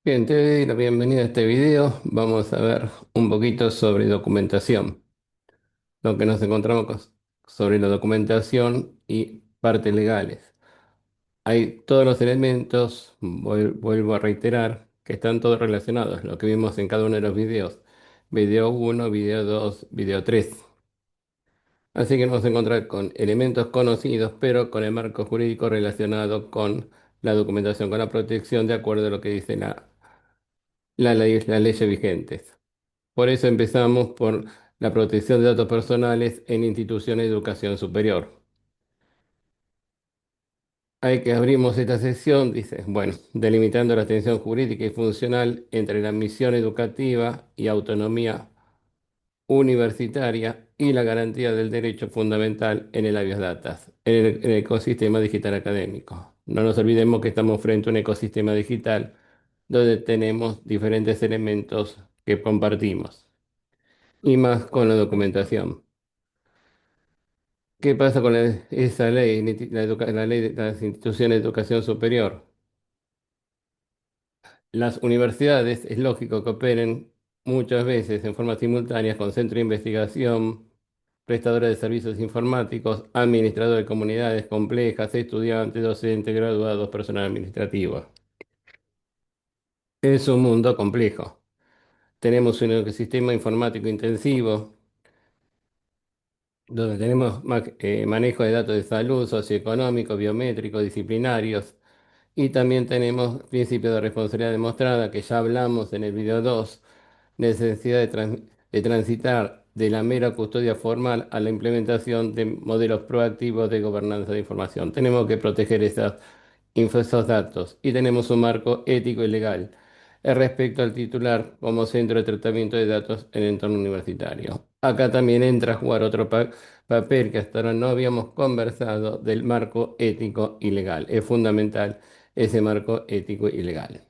Bien, te doy la bienvenida a este video. Vamos a ver un poquito sobre documentación. Lo que nos encontramos sobre la documentación y partes legales. Hay todos los elementos, vuelvo a reiterar, que están todos relacionados, lo que vimos en cada uno de los videos. Video uno, video 2, video 3. Así que nos vamos a encontrar con elementos conocidos, pero con el marco jurídico relacionado con la documentación, con la protección de acuerdo a lo que dice las leyes vigentes. Por eso empezamos por la protección de datos personales en instituciones de educación superior. Hay que abrimos esta sección, dice, bueno, delimitando la tensión jurídica y funcional entre la misión educativa y autonomía universitaria y la garantía del derecho fundamental en el habeas data, en el ecosistema digital académico. No nos olvidemos que estamos frente a un ecosistema digital donde tenemos diferentes elementos que compartimos y más con la documentación. ¿Qué pasa con esa ley, la ley de las instituciones de educación superior? Las universidades es lógico que operen muchas veces en forma simultánea con centro de investigación, prestadores de servicios informáticos, administradores de comunidades complejas, estudiantes, docentes, graduados, personal administrativo. Es un mundo complejo. Tenemos un ecosistema informático intensivo, donde tenemos manejo de datos de salud, socioeconómico, biométrico, disciplinarios. Y también tenemos principio de responsabilidad demostrada, que ya hablamos en el video 2, necesidad de transitar de la mera custodia formal a la implementación de modelos proactivos de gobernanza de información. Tenemos que proteger esos datos y tenemos un marco ético y legal respecto al titular como centro de tratamiento de datos en el entorno universitario. Acá también entra a jugar otro papel que hasta ahora no habíamos conversado del marco ético y legal. Es fundamental ese marco ético y legal.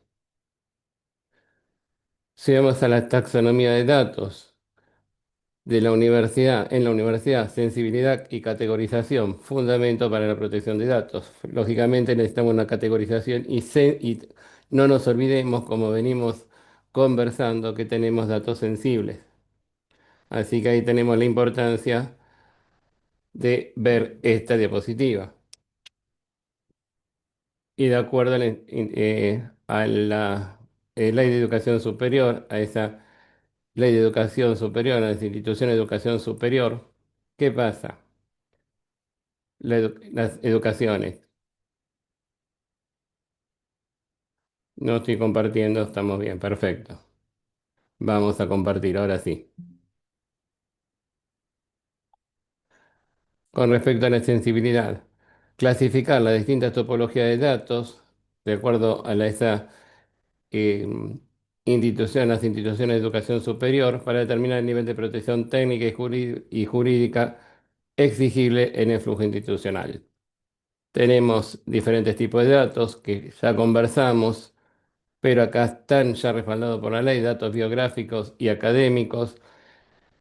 Si vamos a la taxonomía de datos de la universidad, en la universidad, sensibilidad y categorización, fundamento para la protección de datos. Lógicamente necesitamos una categorización y no nos olvidemos, como venimos conversando, que tenemos datos sensibles. Así que ahí tenemos la importancia de ver esta diapositiva. Y de acuerdo a la ley de educación superior, a esa ley de educación superior, a las instituciones de educación superior, ¿qué pasa? Las educaciones. No estoy compartiendo, estamos bien, perfecto. Vamos a compartir, ahora sí. Con respecto a la sensibilidad, clasificar las distintas topologías de datos de acuerdo a esa eh, las instituciones de educación superior para determinar el nivel de protección técnica y jurídica exigible en el flujo institucional. Tenemos diferentes tipos de datos que ya conversamos, pero acá están ya respaldados por la ley, datos biográficos y académicos,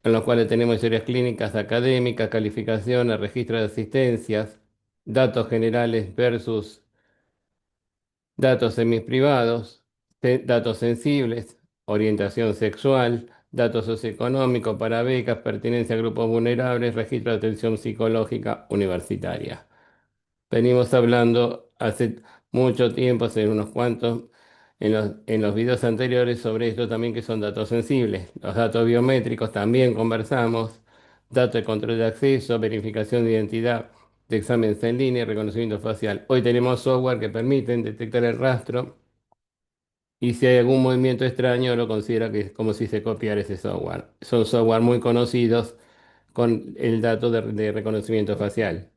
en los cuales tenemos historias clínicas académicas, calificaciones, registro de asistencias, datos generales versus datos semiprivados, datos sensibles, orientación sexual, datos socioeconómicos para becas, pertenencia a grupos vulnerables, registro de atención psicológica universitaria. Venimos hablando hace mucho tiempo, hace unos cuantos, en los videos anteriores sobre esto también que son datos sensibles. Los datos biométricos también conversamos, datos de control de acceso, verificación de identidad, de exámenes en línea y reconocimiento facial. Hoy tenemos software que permiten detectar el rastro y si hay algún movimiento extraño lo considera que es como si se copiara ese software. Son software muy conocidos con el dato de reconocimiento facial.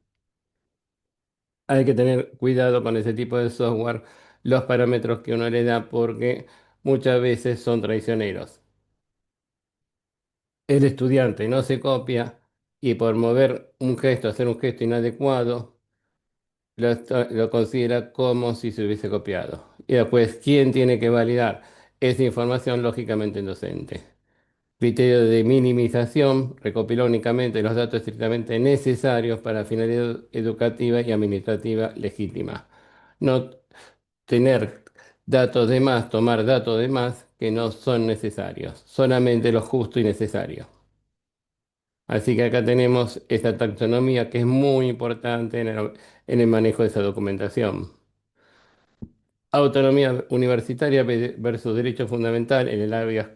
Hay que tener cuidado con ese tipo de software, los parámetros que uno le da, porque muchas veces son traicioneros. El estudiante no se copia y por mover un gesto, hacer un gesto inadecuado, lo considera como si se hubiese copiado. Y después, ¿quién tiene que validar esa información? Lógicamente el docente. Criterio de minimización, recopila únicamente los datos estrictamente necesarios para finalidad educativa y administrativa legítima. No tener datos de más, tomar datos de más que no son necesarios, solamente lo justo y necesario. Así que acá tenemos esta taxonomía que es muy importante en el manejo de esa documentación. Autonomía universitaria versus derecho fundamental en el habeas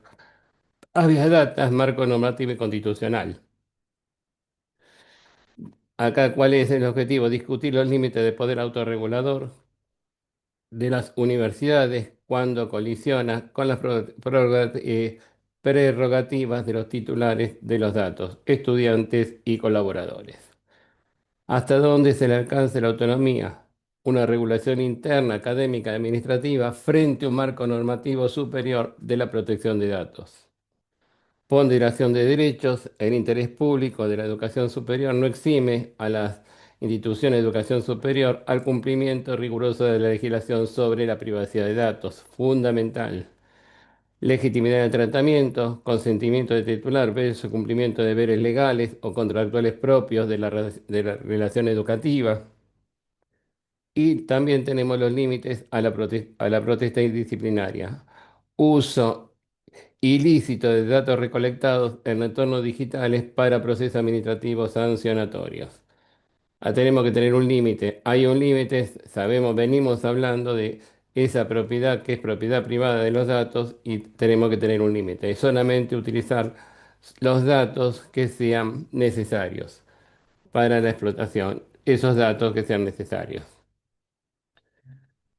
data, marco normativo y constitucional. Acá, ¿cuál es el objetivo? Discutir los límites de poder autorregulador de las universidades cuando colisiona con las prerrogativas de los titulares de los datos, estudiantes y colaboradores. ¿Hasta dónde se le alcanza la autonomía? Una regulación interna, académica, administrativa, frente a un marco normativo superior de la protección de datos. Ponderación de derechos, el interés público de la educación superior no exime a las instituciones de educación superior al cumplimiento riguroso de la legislación sobre la privacidad de datos, fundamental. Legitimidad del tratamiento, consentimiento de titular versus cumplimiento de deberes legales o contractuales propios de la relación educativa. Y también tenemos los límites a a la protesta indisciplinaria. Uso ilícito de datos recolectados en entornos digitales para procesos administrativos sancionatorios. Tenemos que tener un límite. Hay un límite, sabemos, venimos hablando de esa propiedad que es propiedad privada de los datos y tenemos que tener un límite. Es solamente utilizar los datos que sean necesarios para la explotación, esos datos que sean necesarios.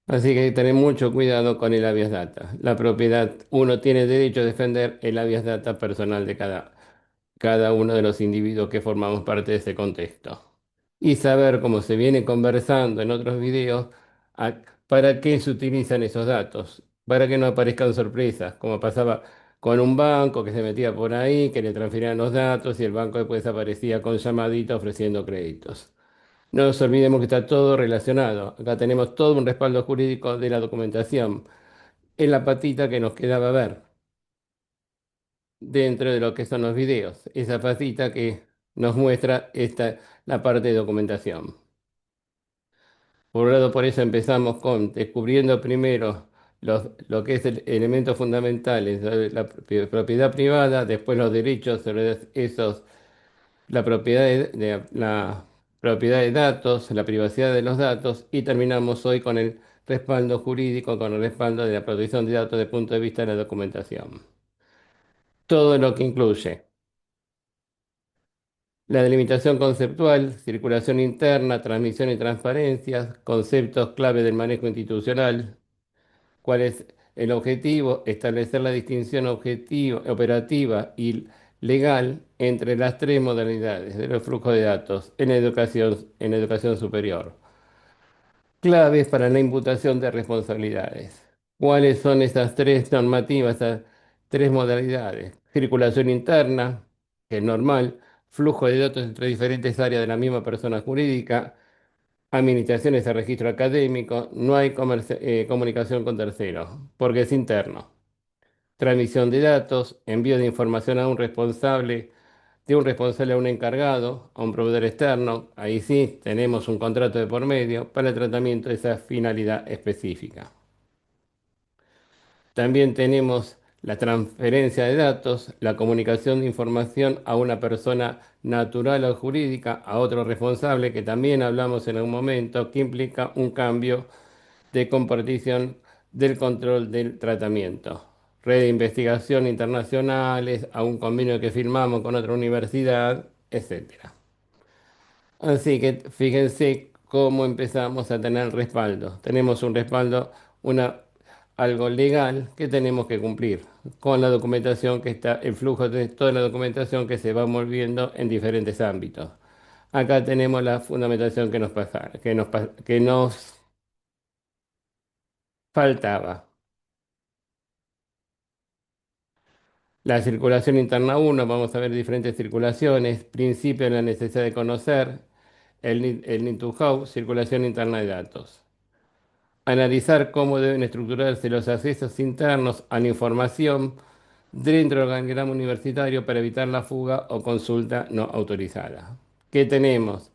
Así que hay que tener mucho cuidado con el habeas data. La propiedad, uno tiene derecho a defender el habeas data personal de cada uno de los individuos que formamos parte de ese contexto. Y saber, cómo se viene conversando en otros videos, para qué se utilizan esos datos, para que no aparezcan sorpresas, como pasaba con un banco que se metía por ahí, que le transferían los datos y el banco después aparecía con llamadita ofreciendo créditos. No nos olvidemos que está todo relacionado. Acá tenemos todo un respaldo jurídico de la documentación. Es la patita que nos quedaba ver dentro de lo que son los videos. Esa patita que nos muestra la parte de documentación. Por un lado, por eso empezamos con descubriendo primero lo que es el elementos fundamentales, propiedad privada, después los derechos sobre esos, la propiedad de datos, la privacidad de los datos y terminamos hoy con el respaldo jurídico, con el respaldo de la protección de datos desde el punto de vista de la documentación. Todo lo que incluye la delimitación conceptual, circulación interna, transmisión y transparencia, conceptos clave del manejo institucional. ¿Cuál es el objetivo? Establecer la distinción operativa y legal entre las tres modalidades de los flujos de datos en educación superior. Claves para la imputación de responsabilidades. ¿Cuáles son esas tres normativas, esas tres modalidades? Circulación interna, que es normal, flujo de datos entre diferentes áreas de la misma persona jurídica, administraciones de registro académico, no hay comunicación con terceros, porque es interno. Transmisión de datos, envío de información a un responsable, de un responsable a un encargado, a un proveedor externo. Ahí sí tenemos un contrato de por medio para el tratamiento de esa finalidad específica. También tenemos la transferencia de datos, la comunicación de información a una persona natural o jurídica, a otro responsable, que también hablamos en un momento, que implica un cambio de compartición del control del tratamiento. Red de investigación internacionales, a un convenio que firmamos con otra universidad, etcétera. Así que fíjense cómo empezamos a tener respaldo. Tenemos un respaldo, algo legal que tenemos que cumplir con la documentación que está, el flujo de toda la documentación que se va moviendo en diferentes ámbitos. Acá tenemos la fundamentación que nos pasaba, que nos faltaba. La circulación interna uno, vamos a ver diferentes circulaciones, principio de la necesidad de conocer, el need to how, circulación interna de datos. Analizar cómo deben estructurarse los accesos internos a la información dentro del organigrama universitario para evitar la fuga o consulta no autorizada. ¿Qué tenemos?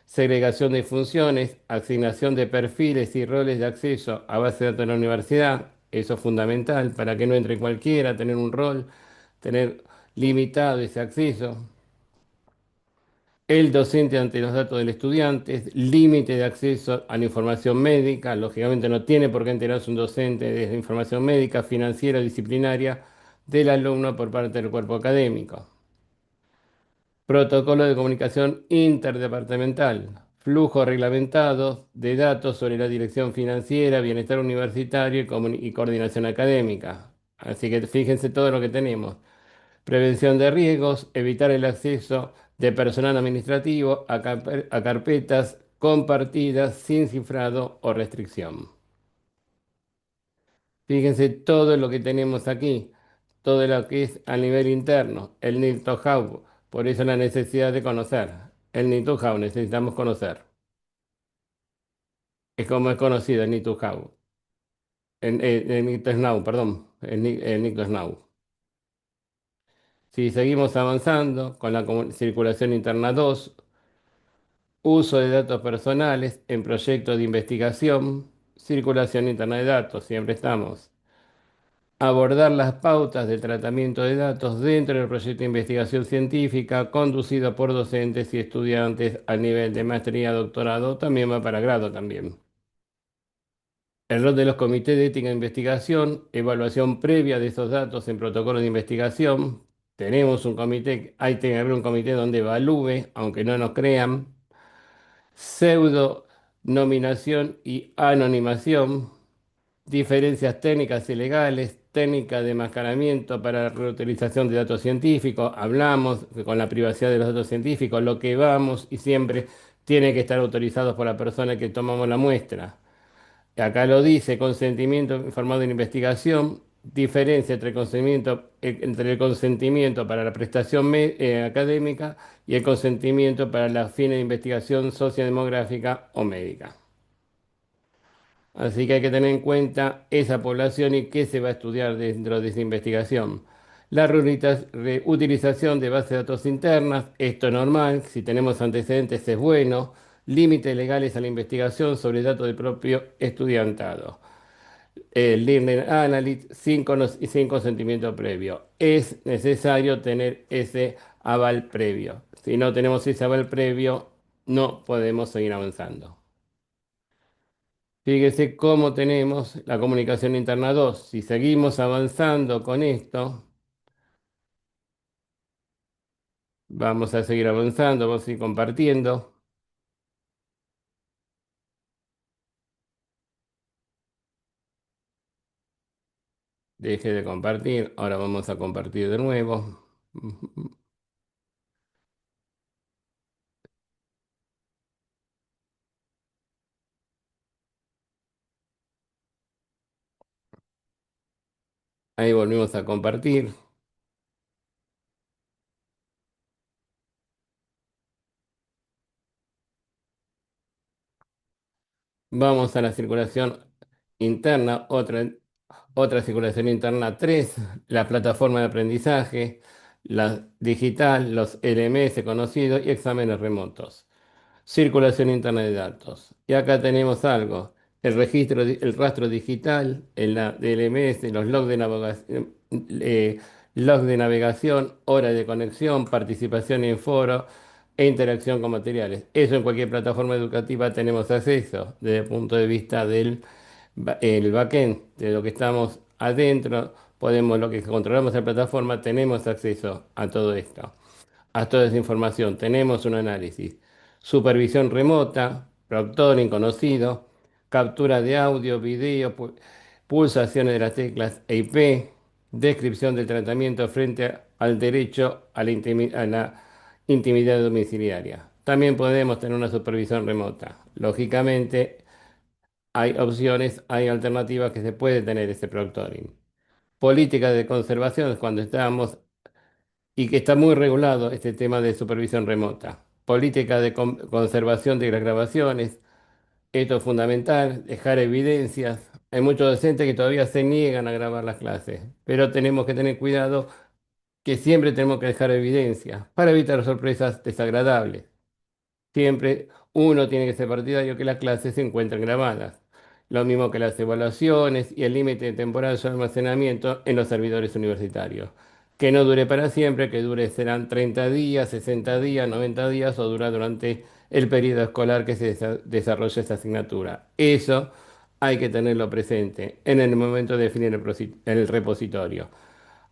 segregación de funciones, asignación de perfiles y roles de acceso a base de datos de la universidad. Eso es fundamental para que no entre cualquiera, tener un rol, tener limitado ese acceso. El docente ante los datos del estudiante, límite de acceso a la información médica. Lógicamente no tiene por qué enterarse un docente de la información médica, financiera, disciplinaria del alumno por parte del cuerpo académico. Protocolo de comunicación interdepartamental. Flujo reglamentado de datos sobre la dirección financiera, bienestar universitario y coordinación académica. Así que fíjense todo lo que tenemos. Prevención de riesgos, evitar el acceso de personal administrativo a carpetas compartidas sin cifrado o restricción. Fíjense todo lo que tenemos aquí, todo lo que es a nivel interno, el need to have, por eso la necesidad de conocer. El need to have necesitamos conocer. Es como es conocido el need to have. El need to know, perdón, el need to know. Si seguimos avanzando con la circulación interna 2, uso de datos personales en proyectos de investigación, circulación interna de datos, siempre estamos. Abordar las pautas de tratamiento de datos dentro del proyecto de investigación científica conducido por docentes y estudiantes a nivel de maestría, doctorado, también va para grado también. El rol de los comités de ética de investigación, evaluación previa de esos datos en protocolos de investigación. Tenemos un comité, hay que haber un comité donde evalúe, aunque no nos crean. Pseudo nominación y anonimación, diferencias técnicas y legales, técnica de enmascaramiento para la reutilización de datos científicos. Hablamos con la privacidad de los datos científicos, lo que vamos y siempre tiene que estar autorizados por la persona que tomamos la muestra. Acá lo dice, consentimiento informado en investigación, diferencia entre el consentimiento para la prestación académica y el consentimiento para las fines de investigación sociodemográfica o médica. Así que hay que tener en cuenta esa población y qué se va a estudiar dentro de esa investigación. La reutilización de bases de datos internas, esto es normal, si tenemos antecedentes es bueno. Límites legales a la investigación sobre datos del propio estudiantado. El Learning Analysis sin consentimiento previo. Es necesario tener ese aval previo. Si no tenemos ese aval previo, no podemos seguir avanzando. Fíjese cómo tenemos la comunicación interna 2. Si seguimos avanzando con esto, vamos a seguir avanzando, vamos a ir compartiendo. Deje de compartir, ahora vamos a compartir de nuevo. Ahí volvimos a compartir. Vamos a la circulación interna, otra circulación interna 3, la plataforma de aprendizaje, la digital, los LMS conocidos y exámenes remotos. Circulación interna de datos. Y acá tenemos algo, el registro, el rastro digital, el DLMS, los logs de navegación, hora de conexión, participación en foro e interacción con materiales. Eso en cualquier plataforma educativa tenemos acceso desde el punto de vista del el backend, de lo que estamos adentro, podemos, lo que controlamos la plataforma, tenemos acceso a todo esto, a toda esa información. Tenemos un análisis. Supervisión remota, proctoring conocido, captura de audio, video, pulsaciones de las teclas EIP, descripción del tratamiento frente al derecho a a la intimidad domiciliaria. También podemos tener una supervisión remota. Lógicamente, hay opciones, hay alternativas que se puede tener ese proctoring. Política de conservación es cuando estamos y que está muy regulado este tema de supervisión remota. Política de conservación de las grabaciones, esto es fundamental, dejar evidencias. Hay muchos docentes que todavía se niegan a grabar las clases, pero tenemos que tener cuidado que siempre tenemos que dejar evidencias para evitar sorpresas desagradables. Siempre Uno tiene que ser partidario que las clases se encuentren grabadas, lo mismo que las evaluaciones y el límite temporal de su almacenamiento en los servidores universitarios. Que no dure para siempre, que dure serán 30 días, 60 días, 90 días o dura durante el periodo escolar que se desarrolle esa asignatura. Eso hay que tenerlo presente en el momento de definir el repositorio.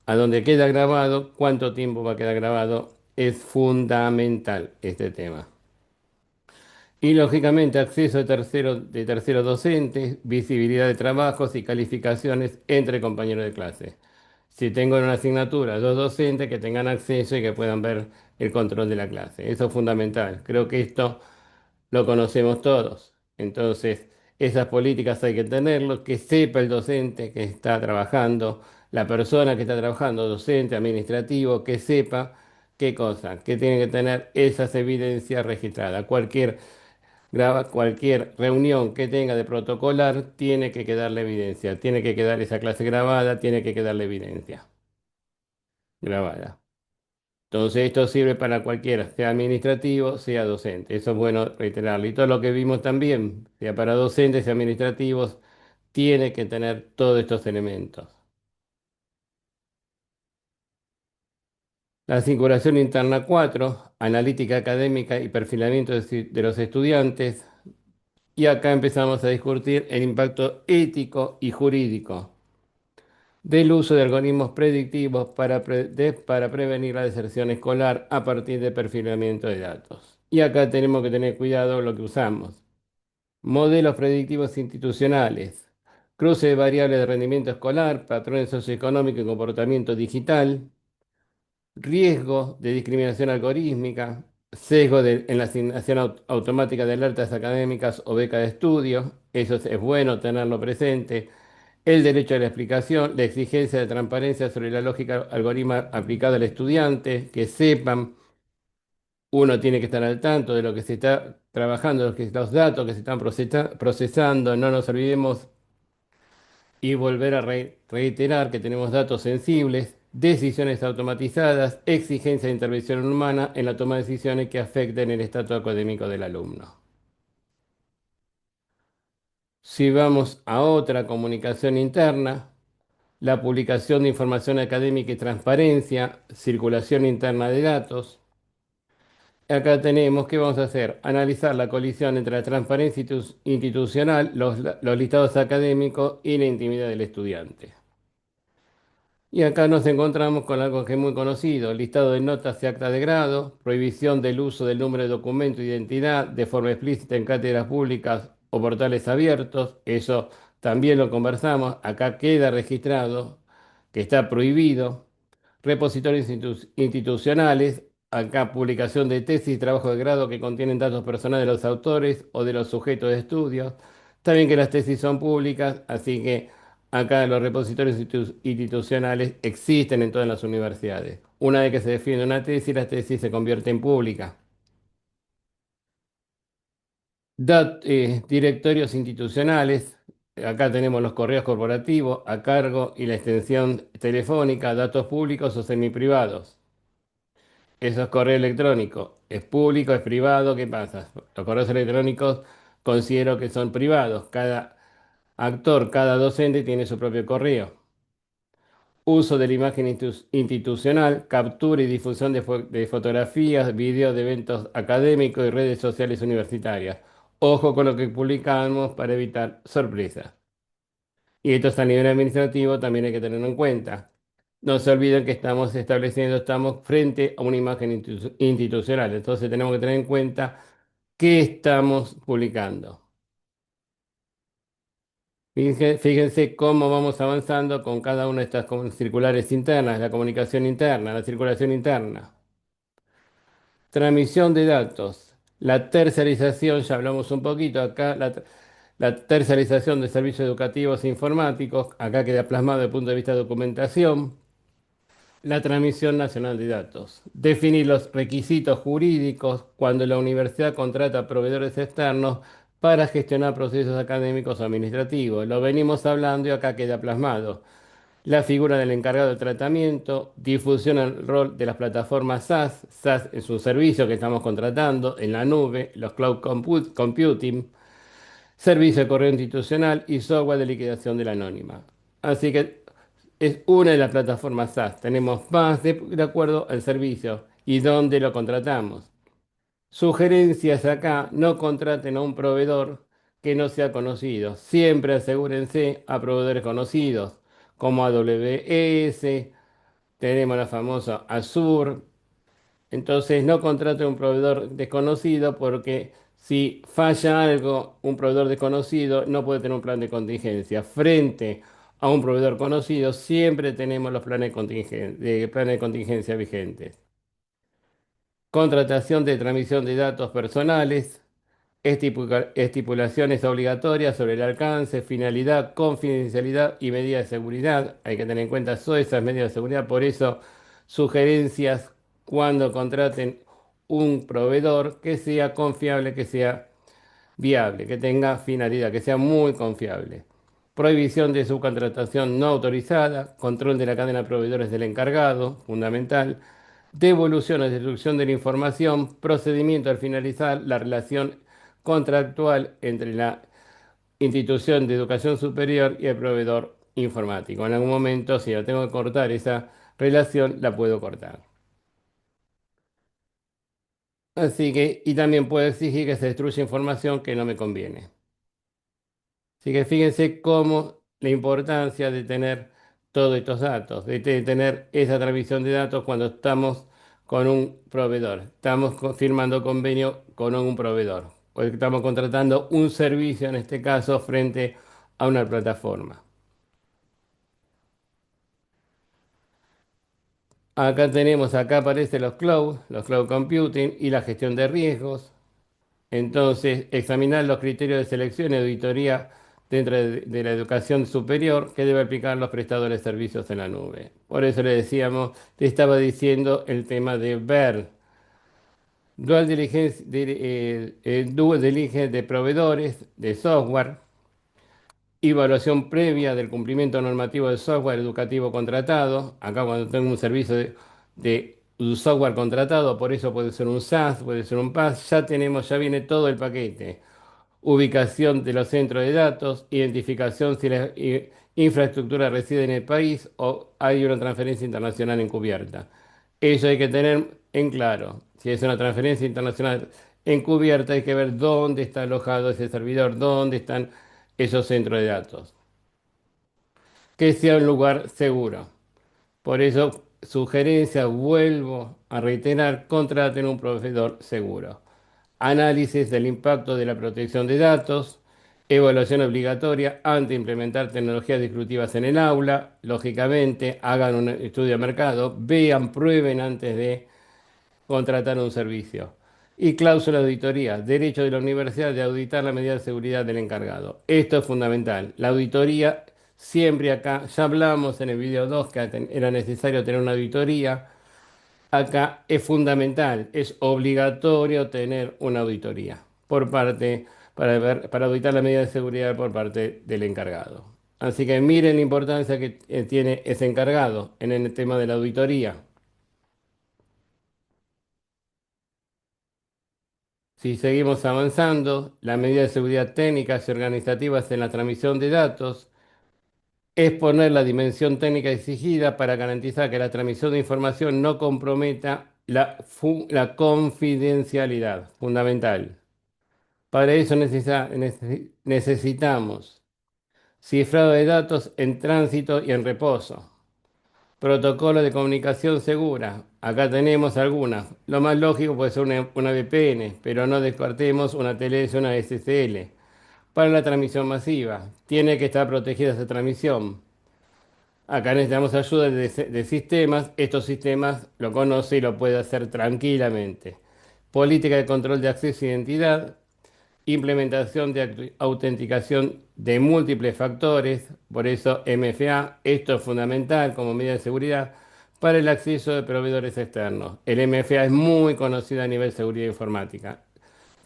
A donde queda grabado, cuánto tiempo va a quedar grabado, es fundamental este tema. Y lógicamente acceso de terceros docentes, visibilidad de trabajos y calificaciones entre compañeros de clase. Si tengo en una asignatura dos docentes que tengan acceso y que puedan ver el control de la clase. Eso es fundamental. Creo que esto lo conocemos todos. Entonces, esas políticas hay que tenerlo, que sepa el docente que está trabajando, la persona que está trabajando, docente, administrativo, que sepa qué cosa, que tiene que tener esas evidencias registradas. Cualquier reunión que tenga de protocolar tiene que quedar la evidencia, tiene que quedar esa clase grabada, tiene que quedar la evidencia grabada. Entonces esto sirve para cualquiera, sea administrativo, sea docente. Eso es bueno reiterarlo. Y todo lo que vimos también, sea para docentes, sea administrativos, tiene que tener todos estos elementos. La circulación interna 4, analítica académica y perfilamiento de los estudiantes. Y acá empezamos a discutir el impacto ético y jurídico del uso de algoritmos predictivos para prevenir la deserción escolar a partir de perfilamiento de datos. Y acá tenemos que tener cuidado lo que usamos. Modelos predictivos institucionales, cruce de variables de rendimiento escolar, patrones socioeconómicos y comportamiento digital, riesgo de discriminación algorítmica, en la asignación automática de alertas académicas o beca de estudio, eso es bueno tenerlo presente. El derecho a la explicación, la exigencia de transparencia sobre la lógica algoritmo aplicada al estudiante, que sepan, uno tiene que estar al tanto de lo que se está trabajando, los datos que se están procesando, no nos olvidemos y volver a reiterar que tenemos datos sensibles, decisiones automatizadas, exigencia de intervención humana en la toma de decisiones que afecten el estatus académico del alumno. Si vamos a otra comunicación interna, la publicación de información académica y transparencia, circulación interna de datos. Acá tenemos, ¿qué vamos a hacer? Analizar la colisión entre la transparencia institucional, los listados académicos y la intimidad del estudiante. Y acá nos encontramos con algo que es muy conocido, listado de notas y actas de grado, prohibición del uso del número de documento de identidad de forma explícita en cátedras públicas o portales abiertos, eso también lo conversamos, acá queda registrado que está prohibido, repositorios institucionales, acá publicación de tesis y trabajo de grado que contienen datos personales de los autores o de los sujetos de estudios, también que las tesis son públicas, así que acá los repositorios institucionales existen en todas las universidades. Una vez que se define una tesis, la tesis se convierte en pública. Directorios institucionales. Acá tenemos los correos corporativos a cargo y la extensión telefónica, datos públicos o semiprivados. Eso es correo electrónico. ¿Es público, es privado? ¿Qué pasa? Los correos electrónicos considero que son privados. Cada actor, cada docente tiene su propio correo. Uso de la imagen institucional, captura y difusión de fotografías, videos de eventos académicos y redes sociales universitarias. Ojo con lo que publicamos para evitar sorpresas. Y esto es a nivel administrativo, también hay que tenerlo en cuenta. No se olviden que estamos frente a una imagen institucional. Entonces tenemos que tener en cuenta qué estamos publicando. Fíjense cómo vamos avanzando con cada una de estas circulares internas, la comunicación interna, la circulación interna. Transmisión de datos. La tercerización, ya hablamos un poquito acá, la tercerización de servicios educativos e informáticos, acá queda plasmado desde el punto de vista de documentación. La transmisión nacional de datos. Definir los requisitos jurídicos cuando la universidad contrata proveedores externos para gestionar procesos académicos o administrativos. Lo venimos hablando y acá queda plasmado. la figura del encargado de tratamiento, difusión del rol de las plataformas SaaS. SaaS es un servicio que estamos contratando en la nube, los computing, servicio de correo institucional y software de liquidación de la anónima. Así que es una de las plataformas SaaS. Tenemos más de acuerdo al servicio y dónde lo contratamos. Sugerencias acá, no contraten a un proveedor que no sea conocido. Siempre asegúrense a proveedores conocidos, como AWS, tenemos la famosa Azure. Entonces no contrate a un proveedor desconocido porque si falla algo, un proveedor desconocido no puede tener un plan de contingencia. Frente a un proveedor conocido, siempre tenemos los planes de contingencia vigentes. Contratación de transmisión de datos personales, estipulaciones obligatorias sobre el alcance, finalidad, confidencialidad y medidas de seguridad. Hay que tener en cuenta todas esas medidas de seguridad. Por eso, sugerencias cuando contraten un proveedor que sea confiable, que sea viable, que tenga finalidad, que sea muy confiable. Prohibición de subcontratación no autorizada, control de la cadena de proveedores del encargado, fundamental. Devolución o destrucción de la información, procedimiento al finalizar la relación contractual entre la institución de educación superior y el proveedor informático. En algún momento, si yo tengo que cortar esa relación, la puedo cortar. Así que, y también puedo exigir que se destruya información que no me conviene. Así que fíjense cómo la importancia de tener todos estos datos, de tener esa transmisión de datos cuando estamos con un proveedor. Estamos firmando convenio con un proveedor. O estamos contratando un servicio, en este caso, frente a una plataforma. Acá aparecen los cloud computing y la gestión de riesgos. Entonces, examinar los criterios de selección y auditoría dentro de la educación superior que debe aplicar los prestadores de servicios en la nube. Por eso le decíamos, te estaba diciendo el tema de ver dual diligence de proveedores de software, evaluación previa del cumplimiento normativo del software educativo contratado. Acá cuando tengo un servicio de un software contratado, por eso puede ser un SaaS, puede ser un PaaS, ya viene todo el paquete. Ubicación de los centros de datos, identificación si la infraestructura reside en el país o hay una transferencia internacional encubierta. Eso hay que tener en claro. Si es una transferencia internacional encubierta, hay que ver dónde está alojado ese servidor, dónde están esos centros de datos. Que sea un lugar seguro. Por eso, sugerencia, vuelvo a reiterar, contraten un proveedor seguro. Análisis del impacto de la protección de datos, evaluación obligatoria antes de implementar tecnologías disruptivas en el aula. Lógicamente, hagan un estudio de mercado, vean, prueben antes de contratar un servicio. Y cláusula de auditoría, derecho de la universidad de auditar la medida de seguridad del encargado. Esto es fundamental. La auditoría, siempre acá, ya hablamos en el video 2 que era necesario tener una auditoría. Acá es fundamental, es obligatorio tener una auditoría por parte, para auditar la medida de seguridad por parte del encargado. Así que miren la importancia que tiene ese encargado en el tema de la auditoría. Si seguimos avanzando, las medidas de seguridad técnicas y organizativas en la transmisión de datos es poner la dimensión técnica exigida para garantizar que la transmisión de información no comprometa la confidencialidad, fundamental. Para eso necesitamos cifrado de datos en tránsito y en reposo. Protocolo de comunicación segura. Acá tenemos algunas. Lo más lógico puede ser una VPN, pero no descartemos una TLS o una SSL. Para la transmisión masiva, tiene que estar protegida esa transmisión. Acá necesitamos ayuda de sistemas. Estos sistemas lo conoce y lo puede hacer tranquilamente. Política de control de acceso e identidad. Implementación de autenticación de múltiples factores, por eso MFA, esto es fundamental como medida de seguridad para el acceso de proveedores externos. El MFA es muy conocido a nivel de seguridad informática.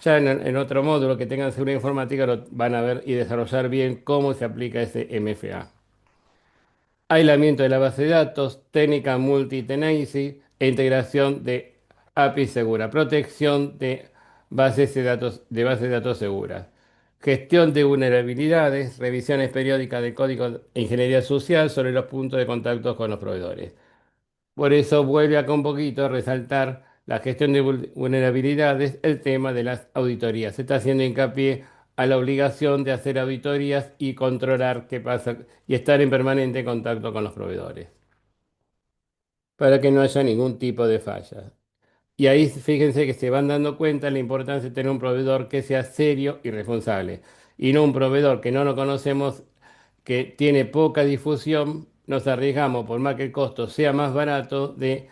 Ya en otro módulo que tengan seguridad informática lo van a ver y desarrollar bien cómo se aplica ese MFA. aislamiento de la base de datos, técnica multi-tenancy e integración de API segura, protección de bases de datos seguras, gestión de vulnerabilidades, revisiones periódicas de código e ingeniería social sobre los puntos de contacto con los proveedores. Por eso vuelve acá un poquito a resaltar la gestión de vulnerabilidades, el tema de las auditorías. Se está haciendo hincapié a la obligación de hacer auditorías y controlar qué pasa y estar en permanente contacto con los proveedores para que no haya ningún tipo de falla. Y ahí fíjense que se van dando cuenta la importancia de tener un proveedor que sea serio y responsable y no un proveedor que no lo conocemos, que tiene poca difusión. Nos arriesgamos, por más que el costo sea más barato, de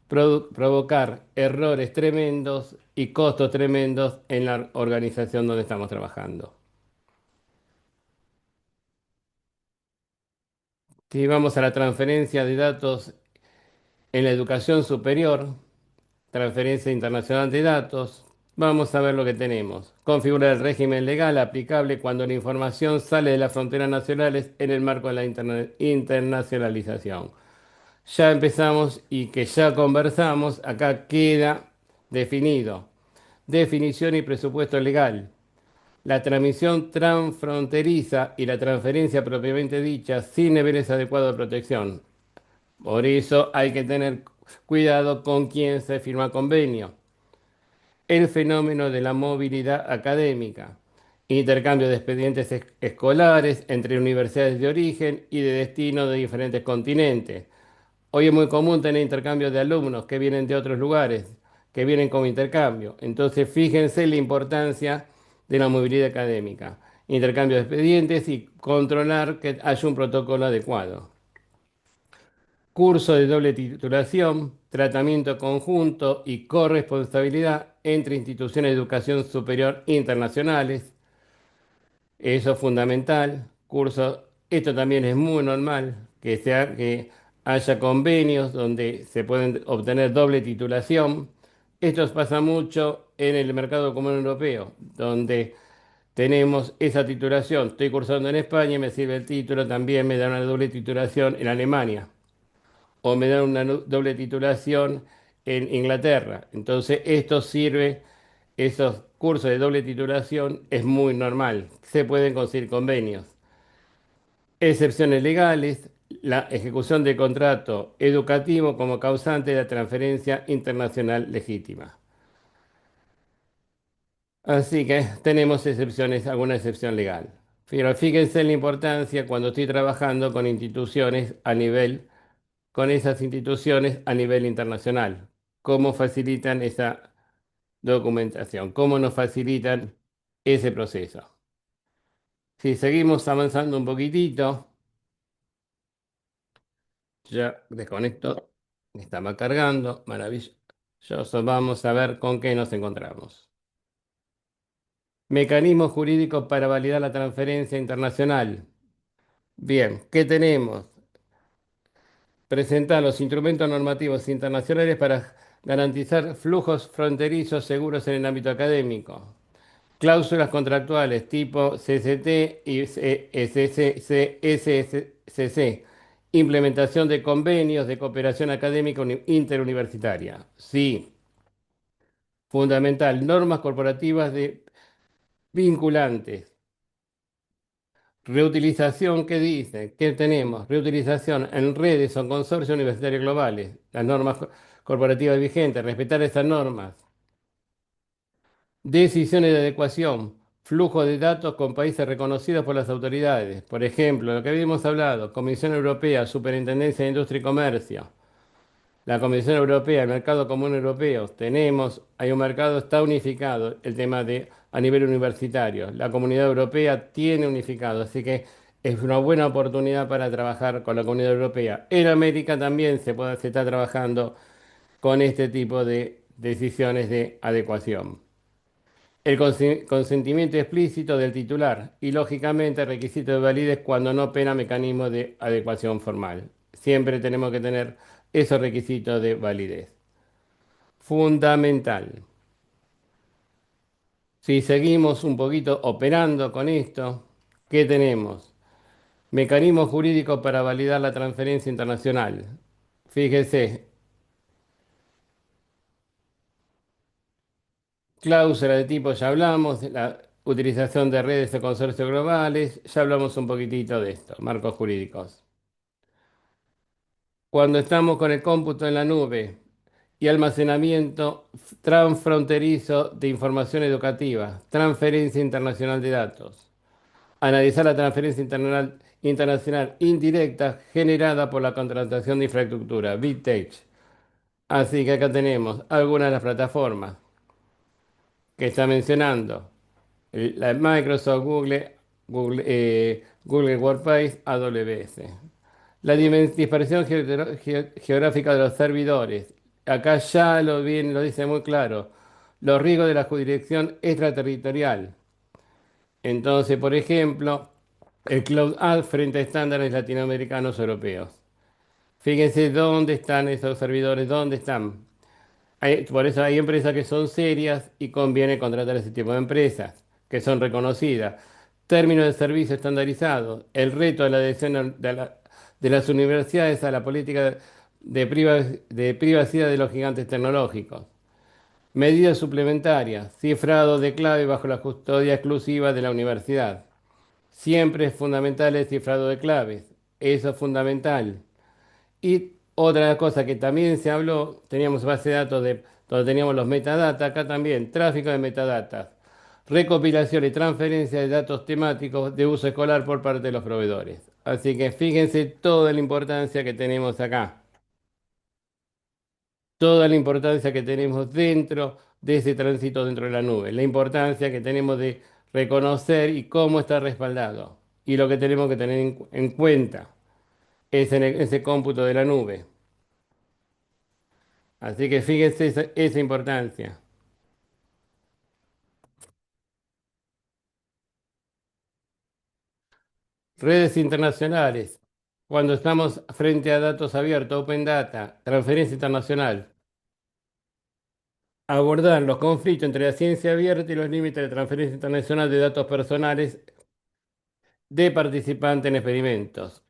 provocar errores tremendos y costos tremendos en la organización donde estamos trabajando. Si vamos a la transferencia de datos en la educación superior, transferencia internacional de datos, vamos a ver lo que tenemos. Configurar el régimen legal aplicable cuando la información sale de las fronteras nacionales en el marco de la internacionalización. Ya empezamos y que ya conversamos, acá queda definido. Definición y presupuesto legal. La transmisión transfronteriza y la transferencia propiamente dicha sin niveles adecuados de protección. Por eso hay que tener cuidado con quién se firma convenio. El fenómeno de la movilidad académica. Intercambio de expedientes escolares entre universidades de origen y de destino de diferentes continentes. Hoy es muy común tener intercambio de alumnos que vienen de otros lugares, que vienen como intercambio. Entonces, fíjense la importancia de la movilidad académica. Intercambio de expedientes y controlar que haya un protocolo adecuado. Curso de doble titulación, tratamiento conjunto y corresponsabilidad entre instituciones de educación superior internacionales. Eso es fundamental. Esto también es muy normal, que haya convenios donde se pueden obtener doble titulación. Esto pasa mucho en el mercado común europeo, donde tenemos esa titulación. Estoy cursando en España y me sirve el título, también me dan una doble titulación en Alemania o me dan una doble titulación en Inglaterra. Entonces, esto sirve, esos cursos de doble titulación es muy normal. Se pueden conseguir convenios. Excepciones legales, la ejecución de contrato educativo como causante de la transferencia internacional legítima. Así que tenemos excepciones, alguna excepción legal. Pero fíjense en la importancia cuando estoy trabajando con instituciones a nivel, con esas instituciones a nivel internacional. Cómo facilitan esa documentación, cómo nos facilitan ese proceso. Si seguimos avanzando un poquitito, ya desconecto, estaba cargando, maravilloso. Vamos a ver con qué nos encontramos. Mecanismos jurídicos para validar la transferencia internacional. Bien, ¿qué tenemos? Presentar los instrumentos normativos internacionales para garantizar flujos fronterizos seguros en el ámbito académico. Cláusulas contractuales tipo CCT y SCC. Implementación de convenios de cooperación académica interuniversitaria. Sí, fundamental. Normas corporativas vinculantes. Reutilización, ¿qué dice? ¿Qué tenemos? Reutilización en redes o consorcios universitarios globales. Las normas corporativas vigentes, respetar esas normas. Decisiones de adecuación. Flujo de datos con países reconocidos por las autoridades. Por ejemplo, lo que habíamos hablado, Comisión Europea, Superintendencia de Industria y Comercio. La Comisión Europea, el Mercado Común Europeo. Hay un mercado, está unificado el tema de a nivel universitario. La Comunidad Europea tiene unificado, así que es una buena oportunidad para trabajar con la Comunidad Europea. En América también se está trabajando con este tipo de decisiones de adecuación. El consentimiento explícito del titular y, lógicamente, requisito de validez cuando no opera mecanismo de adecuación formal. Siempre tenemos que tener esos requisitos de validez. Fundamental. Si seguimos un poquito operando con esto, ¿qué tenemos? Mecanismos jurídicos para validar la transferencia internacional. Fíjese, cláusula de tipo ya hablamos, de la utilización de redes de consorcios globales, ya hablamos un poquitito de esto, marcos jurídicos. Cuando estamos con el cómputo en la nube y almacenamiento transfronterizo de información educativa, transferencia internacional de datos. Analizar la transferencia internacional indirecta generada por la contratación de infraestructura, Big Tech. Así que acá tenemos algunas de las plataformas que está mencionando. La Microsoft, Google Workspace, AWS. La dispersión geográfica de los servidores. Acá ya lo dice muy claro. Los riesgos de la jurisdicción extraterritorial. Entonces, por ejemplo, el Cloud Act frente a estándares latinoamericanos europeos. Fíjense dónde están esos servidores, dónde están. Por eso hay empresas que son serias y conviene contratar ese tipo de empresas, que son reconocidas. Términos de servicio estandarizados. El reto de la adhesión de las universidades a la política de privacidad de los gigantes tecnológicos. Medidas suplementarias. Cifrado de clave bajo la custodia exclusiva de la universidad. Siempre es fundamental el cifrado de claves. Eso es fundamental. Y otra cosa que también se habló, teníamos base de datos donde teníamos los metadatas, acá también, tráfico de metadatas, recopilación y transferencia de datos temáticos de uso escolar por parte de los proveedores. Así que fíjense toda la importancia que tenemos acá, toda la importancia que tenemos dentro de ese tránsito dentro de la nube, la importancia que tenemos de reconocer y cómo está respaldado y lo que tenemos que tener en cuenta es en ese cómputo de la nube. Así que fíjense esa importancia. Redes internacionales. Cuando estamos frente a datos abiertos, Open Data, transferencia internacional, abordar los conflictos entre la ciencia abierta y los límites de transferencia internacional de datos personales de participantes en experimentos.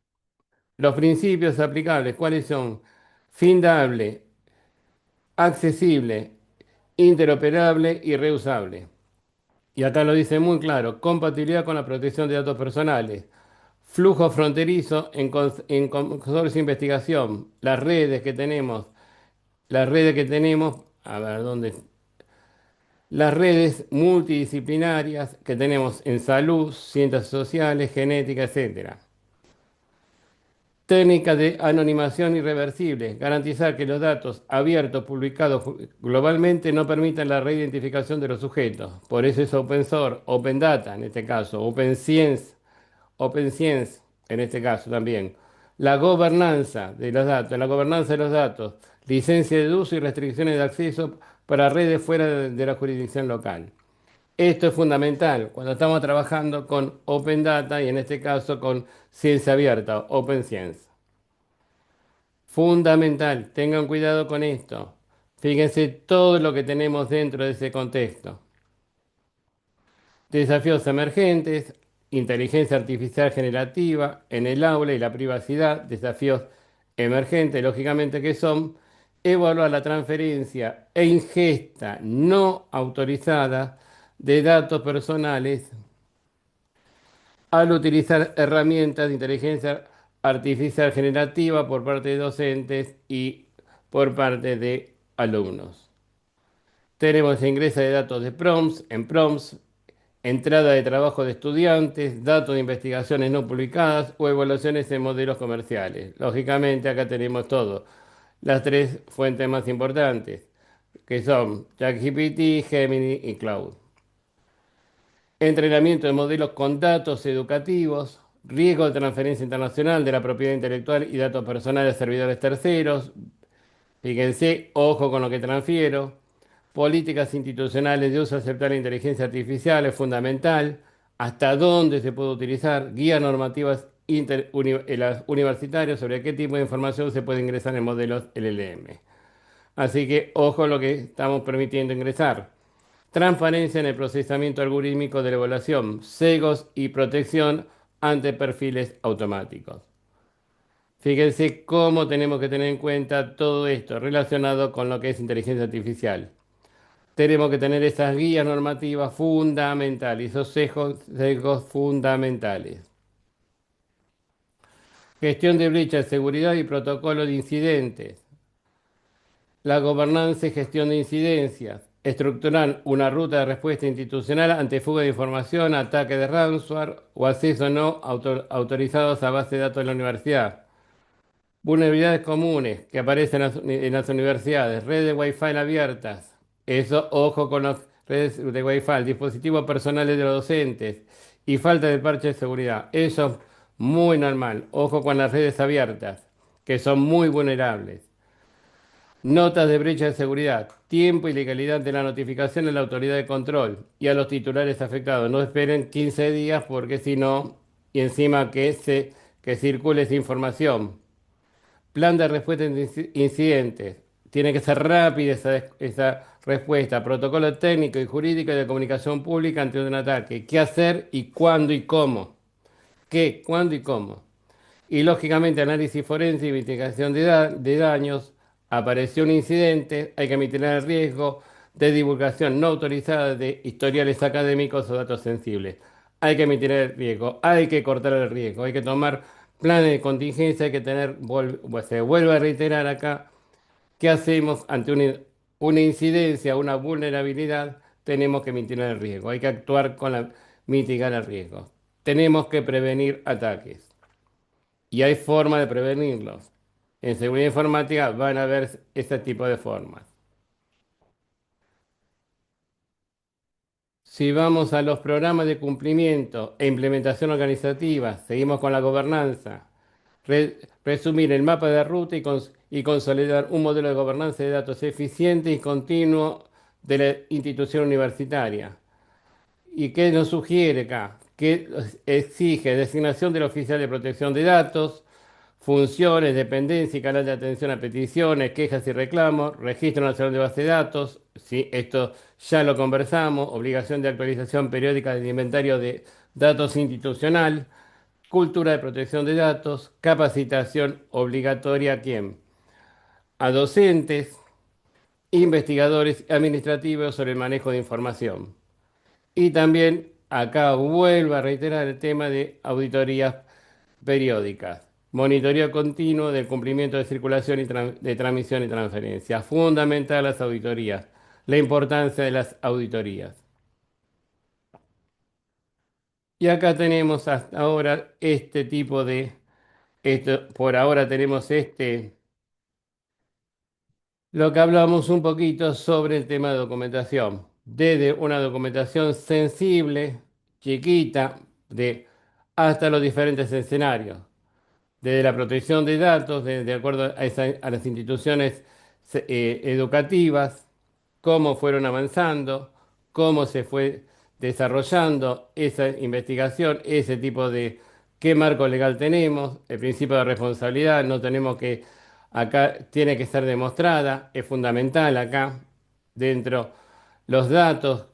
Los principios aplicables, ¿cuáles son? Findable, accesible, interoperable y reusable. Y acá lo dice muy claro, compatibilidad con la protección de datos personales, flujo fronterizo en consorcio de investigación, las redes que tenemos, a ver, ¿dónde? Las redes multidisciplinarias que tenemos en salud, ciencias sociales, genética, etcétera. Técnica de anonimación irreversible. Garantizar que los datos abiertos publicados globalmente no permitan la reidentificación de los sujetos. Por eso es open source, open data en este caso, open science en este caso también. La gobernanza de los datos, la gobernanza de los datos, licencia de uso y restricciones de acceso para redes fuera de la jurisdicción local. Esto es fundamental cuando estamos trabajando con Open Data y en este caso con ciencia abierta, Open Science. Fundamental, tengan cuidado con esto. Fíjense todo lo que tenemos dentro de ese contexto. Desafíos emergentes, inteligencia artificial generativa en el aula y la privacidad, desafíos emergentes, lógicamente que son evaluar la transferencia e ingesta no autorizada de datos personales al utilizar herramientas de inteligencia artificial generativa por parte de docentes y por parte de alumnos. Tenemos ingreso de datos de prompts, en prompts, entrada de trabajo de estudiantes, datos de investigaciones no publicadas o evaluaciones en modelos comerciales. Lógicamente acá tenemos todo. Las tres fuentes más importantes, que son ChatGPT, Gemini y Cloud. Entrenamiento de modelos con datos educativos, riesgo de transferencia internacional de la propiedad intelectual y datos personales a servidores terceros. Fíjense, ojo con lo que transfiero. Políticas institucionales de uso aceptar la inteligencia artificial es fundamental. Hasta dónde se puede utilizar. Guías normativas universitarias sobre qué tipo de información se puede ingresar en modelos LLM. Así que ojo lo que estamos permitiendo ingresar. Transparencia en el procesamiento algorítmico de la evaluación, sesgos y protección ante perfiles automáticos. Fíjense cómo tenemos que tener en cuenta todo esto relacionado con lo que es inteligencia artificial. Tenemos que tener esas guías normativas fundamentales, esos sesgos fundamentales. Gestión de brecha de seguridad y protocolo de incidentes. La gobernanza y gestión de incidencias. Estructurar una ruta de respuesta institucional ante fuga de información, ataque de ransomware o acceso no autorizados a base de datos de la universidad. Vulnerabilidades comunes que aparecen en las universidades, redes de Wi-Fi abiertas. Eso, ojo con las redes de Wi-Fi, dispositivos personales de los docentes y falta de parche de seguridad. Eso es muy normal. Ojo con las redes abiertas, que son muy vulnerables. Notas de brecha de seguridad, tiempo y legalidad de la notificación a la autoridad de control y a los titulares afectados. No esperen 15 días porque si no, y encima que circule esa información. Plan de respuesta en incidentes. Tiene que ser rápida esa respuesta. Protocolo técnico y jurídico de comunicación pública ante un ataque. ¿Qué hacer y cuándo y cómo? ¿Qué, cuándo y cómo? Y lógicamente análisis forense y investigación de daños. Apareció un incidente, hay que mitigar el riesgo de divulgación no autorizada de historiales académicos o datos sensibles. Hay que mitigar el riesgo, hay que cortar el riesgo, hay que tomar planes de contingencia, hay que tener, pues, se vuelve a reiterar acá, ¿qué hacemos ante una incidencia, una vulnerabilidad? Tenemos que mitigar el riesgo, hay que actuar con mitigar el riesgo. Tenemos que prevenir ataques y hay forma de prevenirlos. En seguridad informática van a haber ese tipo de formas. Si vamos a los programas de cumplimiento e implementación organizativa, seguimos con la gobernanza. Resumir el mapa de ruta y consolidar un modelo de gobernanza de datos eficiente y continuo de la institución universitaria. ¿Y qué nos sugiere acá? Que exige designación del oficial de protección de datos, funciones, dependencia y canal de atención a peticiones, quejas y reclamos, registro nacional de base de datos, sí, esto ya lo conversamos, obligación de actualización periódica del inventario de datos institucional, cultura de protección de datos, capacitación obligatoria a quién? A docentes, investigadores administrativos sobre el manejo de información. Y también acá vuelvo a reiterar el tema de auditorías periódicas. Monitoreo continuo del cumplimiento de circulación y de transmisión y transferencia. Fundamental las auditorías. La importancia de las auditorías. Y acá tenemos hasta ahora este tipo de, por ahora tenemos lo que hablamos un poquito sobre el tema de documentación. Desde una documentación sensible, chiquita, hasta los diferentes escenarios. Desde la protección de datos, de acuerdo a las instituciones educativas, cómo fueron avanzando, cómo se fue desarrollando esa investigación, ese tipo de qué marco legal tenemos, el principio de responsabilidad, no tenemos que, acá tiene que ser demostrada, es fundamental acá, dentro los datos,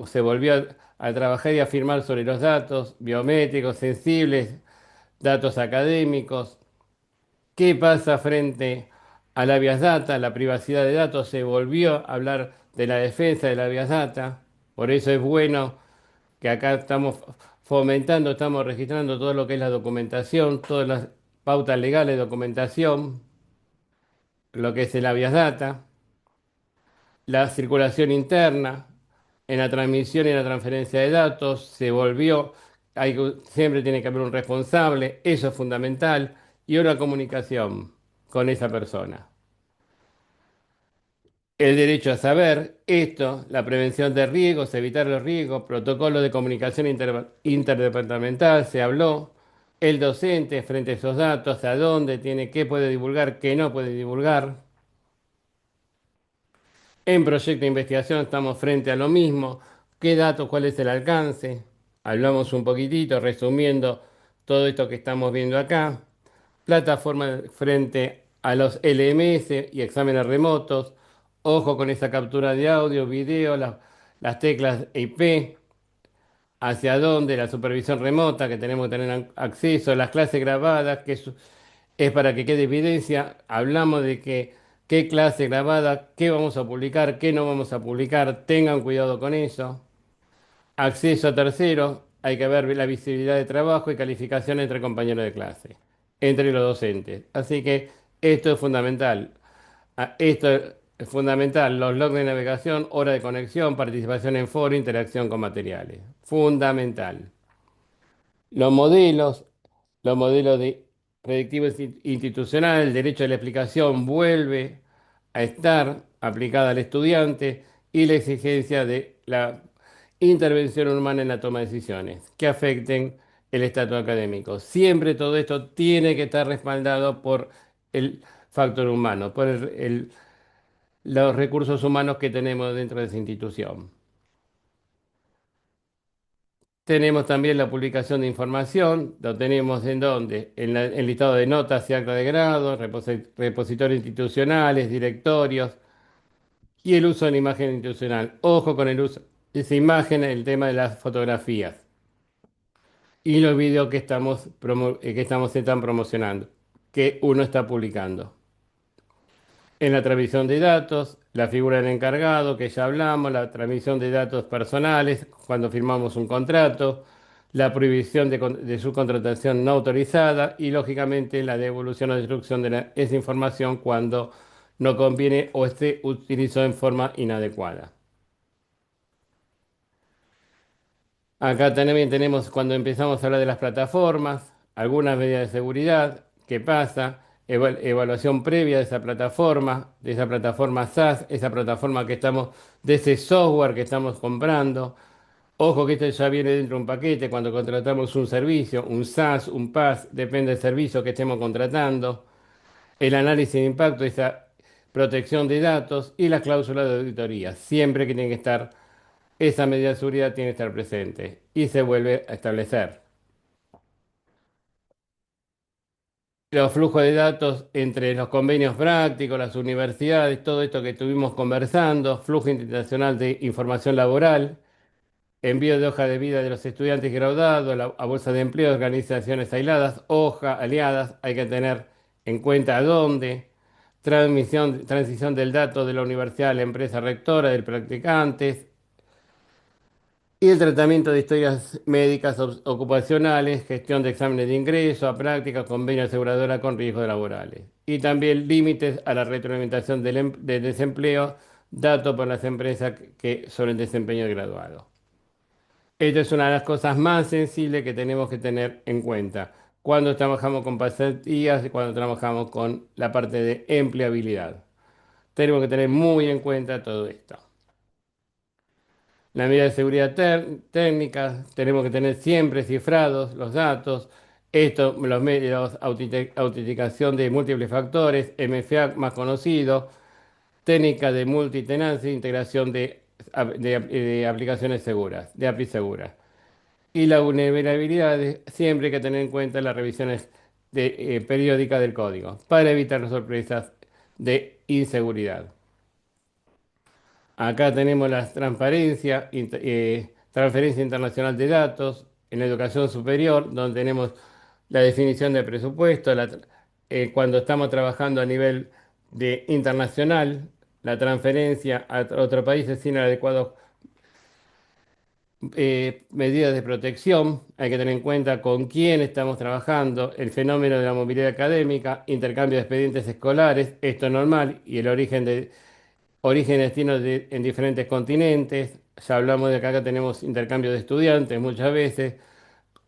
se volvió a trabajar y a firmar sobre los datos biométricos, sensibles, datos académicos. ¿Qué pasa frente a la Bias Data? La privacidad de datos se volvió a hablar de la defensa de la Bias Data. Por eso es bueno que acá estamos fomentando, estamos registrando todo lo que es la documentación, todas las pautas legales de documentación, lo que es el Bias Data, la circulación interna, en la transmisión y en la transferencia de datos, se volvió, siempre tiene que haber un responsable, eso es fundamental, y una comunicación con esa persona. El derecho a saber, esto, la prevención de riesgos, evitar los riesgos, protocolo de comunicación interdepartamental, se habló, el docente frente a esos datos, a dónde tiene, qué puede divulgar, qué no puede divulgar. En proyecto de investigación estamos frente a lo mismo, qué datos, cuál es el alcance. Hablamos un poquitito, resumiendo todo esto que estamos viendo acá. Plataforma frente a los LMS y exámenes remotos. Ojo con esa captura de audio, video, las teclas IP. hacia dónde, la supervisión remota, que tenemos que tener acceso, las clases grabadas, es para que quede evidencia. Hablamos de que qué clase grabada, qué vamos a publicar, qué no vamos a publicar, tengan cuidado con eso. Acceso a terceros, hay que ver la visibilidad de trabajo y calificación entre compañeros de clase, entre los docentes. Así que esto es fundamental. Esto es fundamental, los logs de navegación, hora de conexión, participación en foro, interacción con materiales. Fundamental. Los modelos, los modelos de predictivos institucional, el derecho de la explicación vuelve a estar aplicada al estudiante y la exigencia de la intervención humana en la toma de decisiones que afecten el estatus académico. Siempre todo esto tiene que estar respaldado por el factor humano, por los recursos humanos que tenemos dentro de esa institución. Tenemos también la publicación de información, lo tenemos en donde, en el listado de notas y acta de grado, repositorios institucionales, directorios y el uso de la imagen institucional. Ojo con el uso de esa imagen, el tema de las fotografías y los videos que se están promocionando, que uno está publicando. En la transmisión de datos, la figura del encargado, que ya hablamos, la transmisión de datos personales cuando firmamos un contrato, la prohibición de su contratación no autorizada y, lógicamente, la devolución o destrucción de esa información cuando no conviene o esté utilizada en forma inadecuada. Acá también tenemos cuando empezamos a hablar de las plataformas, algunas medidas de seguridad, qué pasa, evaluación previa de esa plataforma SaaS, esa plataforma que estamos, de ese software que estamos comprando. Ojo que esto ya viene dentro de un paquete cuando contratamos un servicio, un SaaS, un PaaS, depende del servicio que estemos contratando. El análisis de impacto, esa protección de datos y las cláusulas de auditoría, siempre que tiene que estar esa medida de seguridad tiene que estar presente y se vuelve a establecer. Los flujos de datos entre los convenios prácticos, las universidades, todo esto que estuvimos conversando, flujo internacional de información laboral, envío de hoja de vida de los estudiantes graduados a bolsa de empleo, organizaciones aisladas, hoja, aliadas, hay que tener en cuenta a dónde, transición del dato de la universidad a la empresa rectora, del practicante, y el tratamiento de historias médicas ocupacionales, gestión de exámenes de ingreso a prácticas, convenio aseguradora con riesgos laborales. Y también límites a la retroalimentación del desempleo, datos por las empresas sobre el desempeño del graduado. Esto es una de las cosas más sensibles que tenemos que tener en cuenta cuando trabajamos con pasantías y cuando trabajamos con la parte de empleabilidad. Tenemos que tener muy en cuenta todo esto. La medida de seguridad técnica, tenemos que tener siempre cifrados los datos. Esto, los medios, autenticación de múltiples factores, MFA más conocido, técnica de multitenancia, integración de aplicaciones seguras, de API seguras. Y la vulnerabilidad, siempre hay que tener en cuenta las revisiones periódicas del código para evitar las sorpresas de inseguridad. Acá tenemos la transferencia internacional de datos en la educación superior, donde tenemos la definición de presupuesto, cuando estamos trabajando a nivel internacional, la transferencia a otros países sin adecuados medidas de protección. Hay que tener en cuenta con quién estamos trabajando, el fenómeno de la movilidad académica, intercambio de expedientes escolares, esto es normal, y el origen y destino en diferentes continentes. Ya hablamos de que acá tenemos intercambio de estudiantes muchas veces,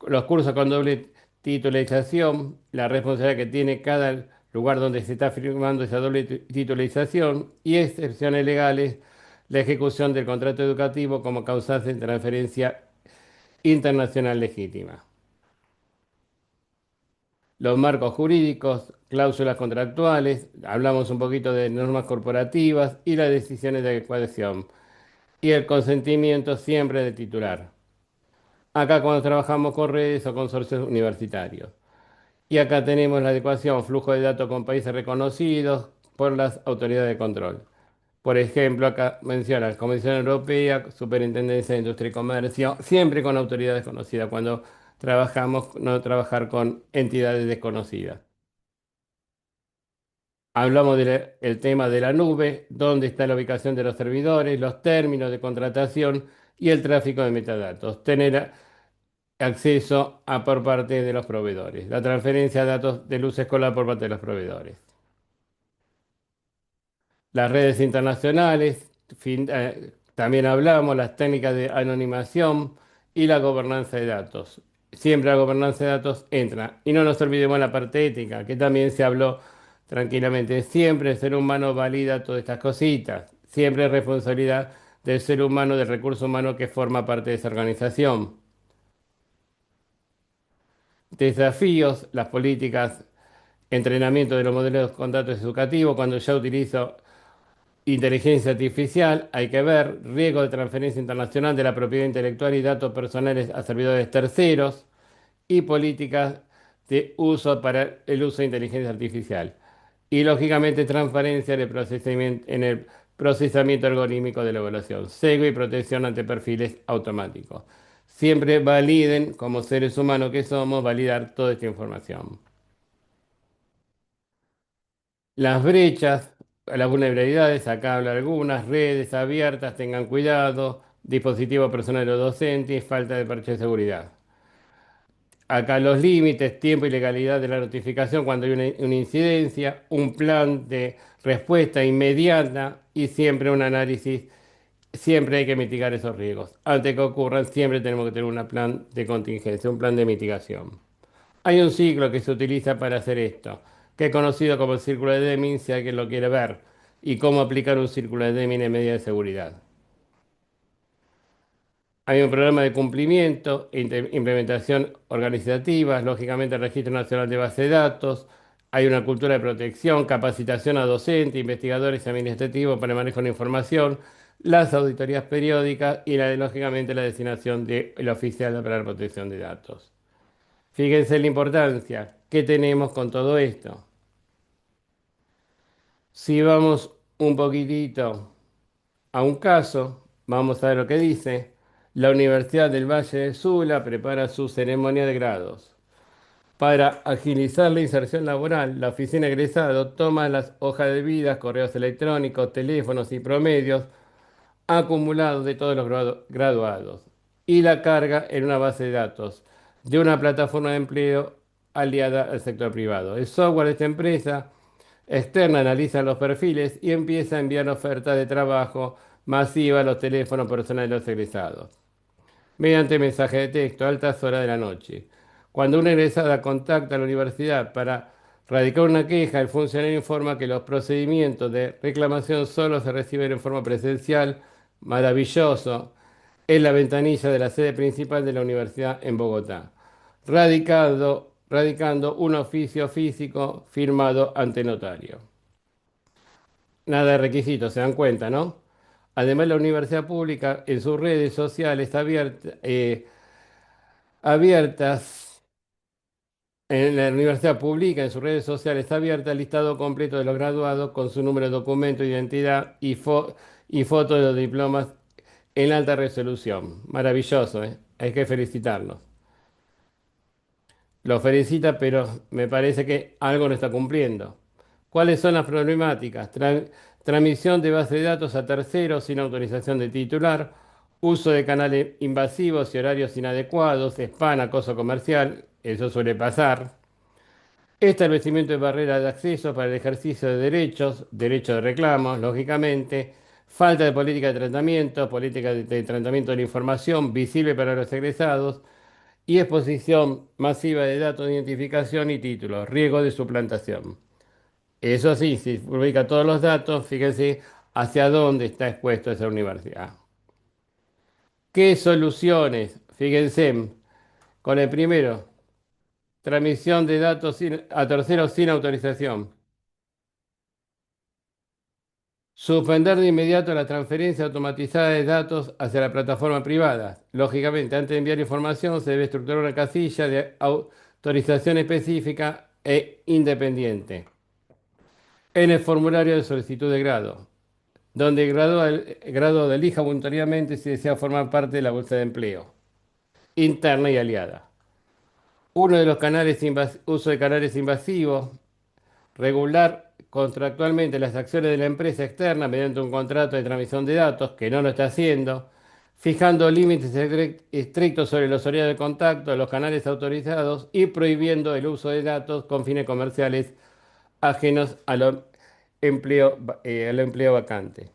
los cursos con doble titularización, la responsabilidad que tiene cada lugar donde se está firmando esa doble titularización y excepciones legales, la ejecución del contrato educativo como causante de transferencia internacional legítima. Los marcos jurídicos, cláusulas contractuales, hablamos un poquito de normas corporativas y las decisiones de adecuación. Y el consentimiento siempre de titular. Acá cuando trabajamos con redes o consorcios universitarios. Y acá tenemos la adecuación, flujo de datos con países reconocidos por las autoridades de control. Por ejemplo, acá menciona Comisión Europea, Superintendencia de Industria y Comercio, siempre con autoridades conocidas, cuando trabajamos, no trabajar con entidades desconocidas. Hablamos del tema de la nube, dónde está la ubicación de los servidores, los términos de contratación y el tráfico de metadatos. Tener acceso a por parte de los proveedores. La transferencia de datos de luz escolar por parte de los proveedores. Las redes internacionales, también hablamos, las técnicas de anonimación y la gobernanza de datos. Siempre la gobernanza de datos entra. Y no nos olvidemos la parte ética, que también se habló tranquilamente. Siempre el ser humano valida todas estas cositas. Siempre es responsabilidad del ser humano, del recurso humano que forma parte de esa organización. Desafíos, las políticas, entrenamiento de los modelos con datos educativos. Cuando ya utilizo inteligencia artificial, hay que ver riesgo de transferencia internacional de la propiedad intelectual y datos personales a servidores terceros y políticas de uso para el uso de inteligencia artificial. Y lógicamente transparencia en el procesamiento algorítmico de la evaluación, sesgo y protección ante perfiles automáticos. Siempre validen, como seres humanos que somos, validar toda esta información. Las brechas, las vulnerabilidades, acá habla algunas, redes abiertas, tengan cuidado, dispositivos personales o docentes, falta de parche de seguridad. Acá los límites, tiempo y legalidad de la notificación cuando hay una incidencia, un plan de respuesta inmediata y siempre un análisis, siempre hay que mitigar esos riesgos. Antes que ocurran, siempre tenemos que tener un plan de contingencia, un plan de mitigación. Hay un ciclo que se utiliza para hacer esto, que es conocido como el círculo de Deming, si alguien lo quiere ver, y cómo aplicar un círculo de Deming en medidas de seguridad. Hay un programa de cumplimiento, implementación organizativa, lógicamente el Registro Nacional de Base de Datos, hay una cultura de protección, capacitación a docentes, investigadores y administrativos para el manejo de la información, las auditorías periódicas y lógicamente la designación del oficial para la protección de datos. Fíjense la importancia que tenemos con todo esto. Si vamos un poquitito a un caso, vamos a ver lo que dice. La Universidad del Valle de Sula prepara su ceremonia de grados. Para agilizar la inserción laboral, la oficina de egresado toma las hojas de vida, correos electrónicos, teléfonos y promedios acumulados de todos los graduados y la carga en una base de datos de una plataforma de empleo aliada al sector privado. El software de esta empresa externa analiza los perfiles y empieza a enviar ofertas de trabajo masiva a los teléfonos personales de los egresados mediante mensaje de texto a altas horas de la noche. Cuando una egresada contacta a la universidad para radicar una queja, el funcionario informa que los procedimientos de reclamación solo se reciben en forma presencial. Maravilloso. En la ventanilla de la sede principal de la universidad en Bogotá, radicando un oficio físico firmado ante notario. Nada de requisitos, se dan cuenta, ¿no? Además, la universidad pública en sus redes sociales abiertas, en la universidad pública en sus redes sociales abierta el listado completo de los graduados con su número de documento de identidad y foto de los diplomas en alta resolución. Maravilloso, ¿eh? Hay que felicitarlos. Lo felicita, pero me parece que algo no está cumpliendo. ¿Cuáles son las problemáticas? Transmisión de base de datos a terceros sin autorización de titular, uso de canales invasivos y horarios inadecuados, spam, acoso comercial, eso suele pasar. Establecimiento de barreras de acceso para el ejercicio de derechos, derecho de reclamo, lógicamente. Falta de política de tratamiento, política de tratamiento de la información visible para los egresados y exposición masiva de datos de identificación y títulos, riesgo de suplantación. Eso sí, si publica todos los datos, fíjense hacia dónde está expuesto esa universidad. ¿Qué soluciones? Fíjense, con el primero, transmisión de datos a terceros sin autorización. Suspender de inmediato la transferencia automatizada de datos hacia la plataforma privada. Lógicamente, antes de enviar información, se debe estructurar una casilla de autorización específica e independiente en el formulario de solicitud de grado. donde el graduado elija voluntariamente si desea formar parte de la bolsa de empleo, interna y aliada. Uno de los uso de canales invasivos, regular contractualmente las acciones de la empresa externa mediante un contrato de transmisión de datos, que no lo está haciendo, fijando límites estrictos sobre los horarios de contacto de los canales autorizados y prohibiendo el uso de datos con fines comerciales ajenos al empleo vacante.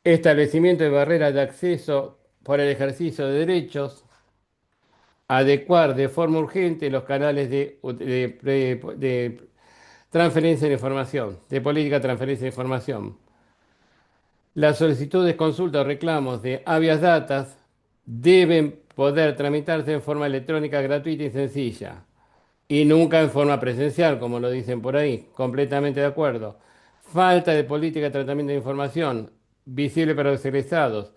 Establecimiento de barreras de acceso por el ejercicio de derechos, adecuar de forma urgente los canales de transferencia de información, de política de transferencia de información. Las solicitudes, consultas o reclamos de habeas datas deben poder tramitarse en forma electrónica gratuita y sencilla, y nunca en forma presencial, como lo dicen por ahí. Completamente de acuerdo. Falta de política de tratamiento de información, visible para los egresados.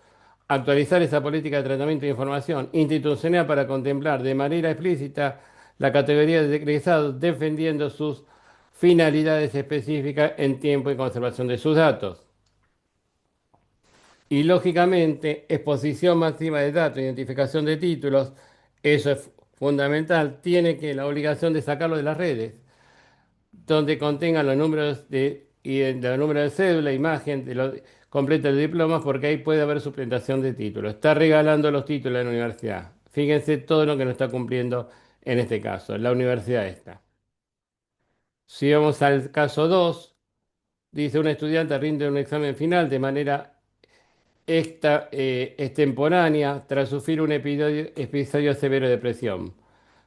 Actualizar esa política de tratamiento de información institucional para contemplar de manera explícita la categoría de egresados, defendiendo sus finalidades específicas en tiempo y conservación de sus datos. Y lógicamente, exposición máxima de datos, identificación de títulos, eso es fundamental. Tiene que la obligación de sacarlo de las redes, donde contengan los números de cédula, imagen completa de diplomas, porque ahí puede haber suplantación de títulos. Está regalando los títulos en la universidad. Fíjense todo lo que no está cumpliendo en este caso, la universidad esta. Si vamos al caso 2, dice un estudiante rinde un examen final de manera extemporánea tras sufrir un episodio severo de depresión.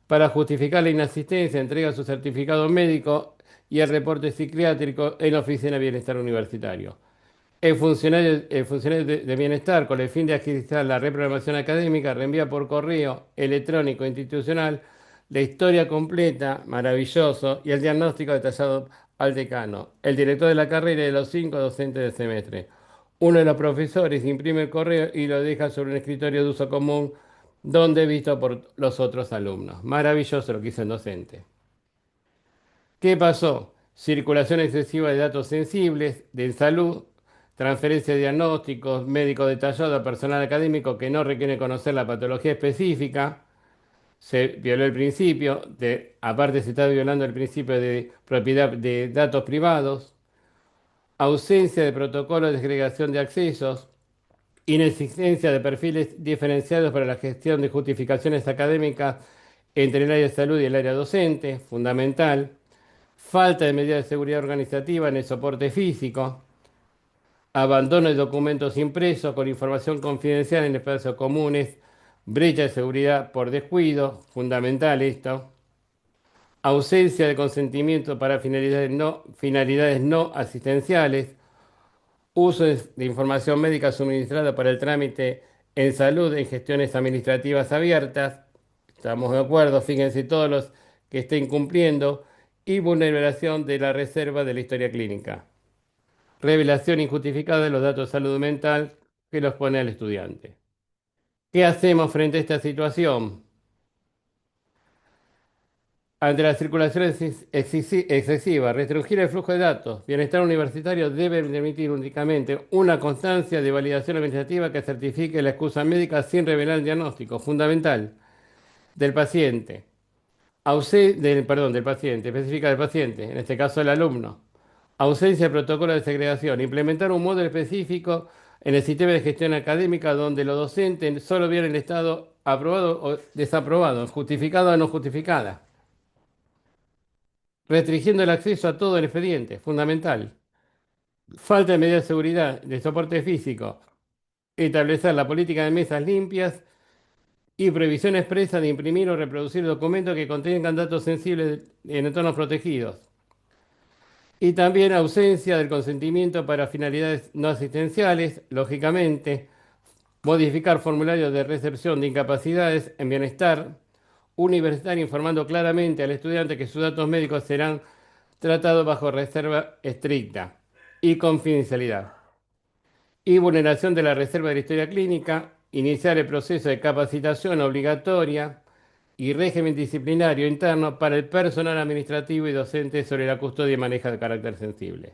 Para justificar la inasistencia, entrega su certificado médico y el reporte psiquiátrico en la Oficina de Bienestar Universitario. El funcionario de bienestar, con el fin de agilizar la reprogramación académica, reenvía por correo electrónico institucional la historia completa, maravilloso, y el diagnóstico detallado al decano, el director de la carrera y de los 5 docentes del semestre. Uno de los profesores imprime el correo y lo deja sobre un escritorio de uso común, donde visto por los otros alumnos. Maravilloso lo que hizo el docente. ¿Qué pasó? Circulación excesiva de datos sensibles de salud, transferencia de diagnósticos, médico detallado a personal académico que no requiere conocer la patología específica. Se violó el principio, aparte se está violando el principio de propiedad de datos privados, ausencia de protocolo de segregación de accesos, inexistencia de perfiles diferenciados para la gestión de justificaciones académicas entre el área de salud y el área docente, fundamental, falta de medidas de seguridad organizativa en el soporte físico, abandono de documentos impresos con información confidencial en espacios comunes, brecha de seguridad por descuido, fundamental esto, ausencia de consentimiento para finalidades no asistenciales, uso de información médica suministrada para el trámite en salud en gestiones administrativas abiertas, estamos de acuerdo, fíjense todos los que estén cumpliendo, y vulneración de la reserva de la historia clínica. Revelación injustificada de los datos de salud mental que los pone al estudiante. ¿Qué hacemos frente a esta situación? Ante la circulación excesiva, restringir el flujo de datos. Bienestar universitario debe permitir únicamente una constancia de validación administrativa que certifique la excusa médica sin revelar el diagnóstico fundamental del paciente. Del paciente, específica del paciente, en este caso el alumno. Ausencia de protocolo de segregación. Implementar un módulo específico en el sistema de gestión académica donde los docentes solo vieran el estado aprobado o desaprobado, justificada o no justificada. Restringiendo el acceso a todo el expediente, fundamental. Falta de medidas de seguridad, de soporte físico. Establecer la política de mesas limpias y prohibición expresa de imprimir o reproducir documentos que contengan datos sensibles en entornos protegidos. Y también ausencia del consentimiento para finalidades no asistenciales, lógicamente. Modificar formularios de recepción de incapacidades en bienestar universitario, informando claramente al estudiante que sus datos médicos serán tratados bajo reserva estricta y confidencialidad. Y vulneración de la reserva de la historia clínica, iniciar el proceso de capacitación obligatoria y régimen disciplinario interno para el personal administrativo y docente sobre la custodia y manejo de carácter sensible.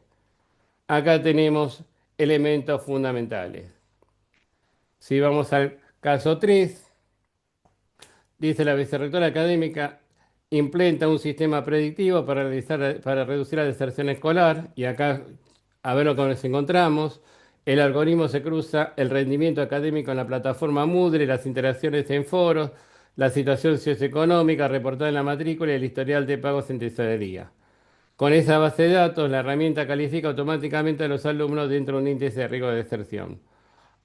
Acá tenemos elementos fundamentales. Si vamos al caso 3, dice la vicerrectora académica, implementa un sistema predictivo para reducir la deserción escolar, y acá a ver lo que nos encontramos. El algoritmo se cruza el rendimiento académico en la plataforma Moodle, las interacciones en foros, la situación socioeconómica reportada en la matrícula y el historial de pagos en tesorería. Con esa base de datos, la herramienta califica automáticamente a los alumnos dentro de un índice de riesgo de deserción.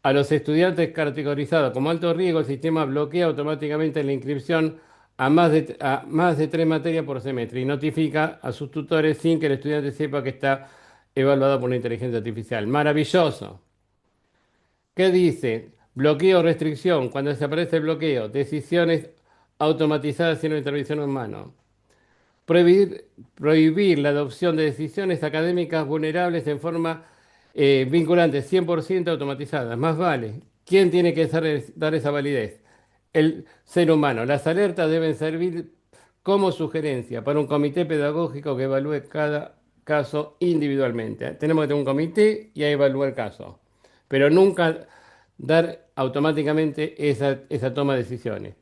A los estudiantes categorizados como alto riesgo, el sistema bloquea automáticamente la inscripción a más de 3 materias por semestre y notifica a sus tutores sin que el estudiante sepa que está evaluado por la inteligencia artificial. Maravilloso. ¿Qué dice? Bloqueo o restricción. Cuando desaparece el bloqueo, decisiones automatizadas sin la intervención humana. Prohibir, prohibir la adopción de decisiones académicas vulnerables en forma vinculante, 100% automatizadas. Más vale. ¿Quién tiene que dar esa validez? El ser humano. Las alertas deben servir como sugerencia para un comité pedagógico que evalúe cada caso individualmente. Tenemos que tener un comité y a evaluar el caso, pero nunca dar automáticamente esa toma de decisiones.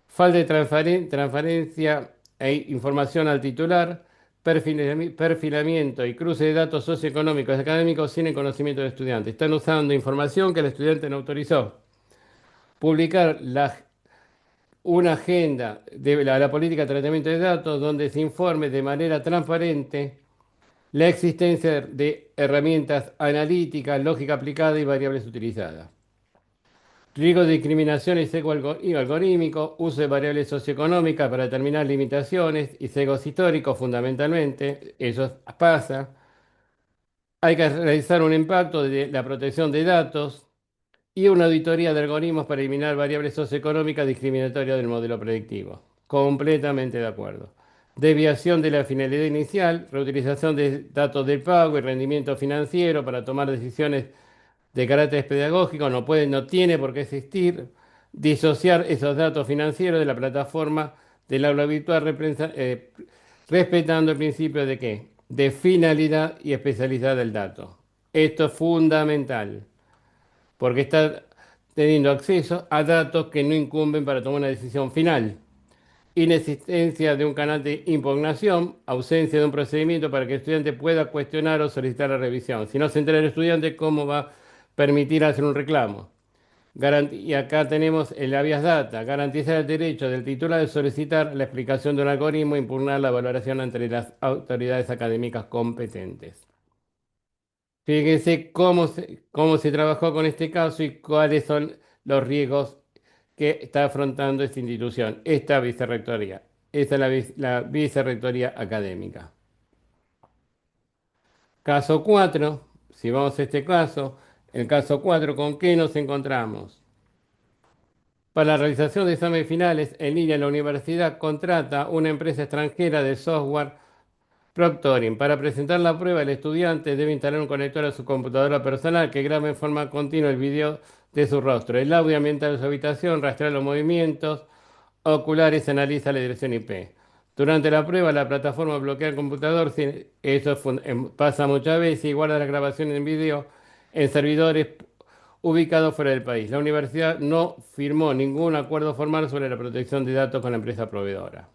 Falta de transparencia e información al titular, perfilamiento y cruce de datos socioeconómicos y académicos sin el conocimiento del estudiante. Están usando información que el estudiante no autorizó. Publicar una agenda de la política de tratamiento de datos donde se informe de manera transparente la existencia de herramientas analíticas, lógica aplicada y variables utilizadas. Riesgo de discriminación y sesgo algorítmico, uso de variables socioeconómicas para determinar limitaciones y sesgos históricos fundamentalmente, eso pasa. Hay que realizar un impacto de la protección de datos y una auditoría de algoritmos para eliminar variables socioeconómicas discriminatorias del modelo predictivo. Completamente de acuerdo. Desviación de la finalidad inicial, reutilización de datos del pago y rendimiento financiero para tomar decisiones de carácter pedagógico, no tiene por qué existir. Disociar esos datos financieros de la plataforma del aula virtual, respetando el principio de qué? De finalidad y especialidad del dato. Esto es fundamental, porque está teniendo acceso a datos que no incumben para tomar una decisión final. Inexistencia de un canal de impugnación, ausencia de un procedimiento para que el estudiante pueda cuestionar o solicitar la revisión. Si no se entera el estudiante, ¿cómo va a permitir hacer un reclamo? Y acá tenemos el habeas data, garantizar el derecho del titular de solicitar la explicación de un algoritmo e impugnar la valoración entre las autoridades académicas competentes. Fíjense cómo se trabajó con este caso y cuáles son los riesgos que está afrontando esta institución, esta vicerrectoría. Esta es la vicerrectoría académica. Caso 4, si vamos a este caso, el caso 4, ¿con qué nos encontramos? Para la realización de exámenes finales en línea, la universidad contrata una empresa extranjera de software Proctoring. Para presentar la prueba, el estudiante debe instalar un conector a su computadora personal que grabe en forma continua el video de su rostro. El audio ambiental de su habitación rastrea los movimientos oculares, analiza la dirección IP. Durante la prueba, la plataforma bloquea el computador. Eso pasa muchas veces y guarda las grabaciones en video en servidores ubicados fuera del país. La universidad no firmó ningún acuerdo formal sobre la protección de datos con la empresa proveedora.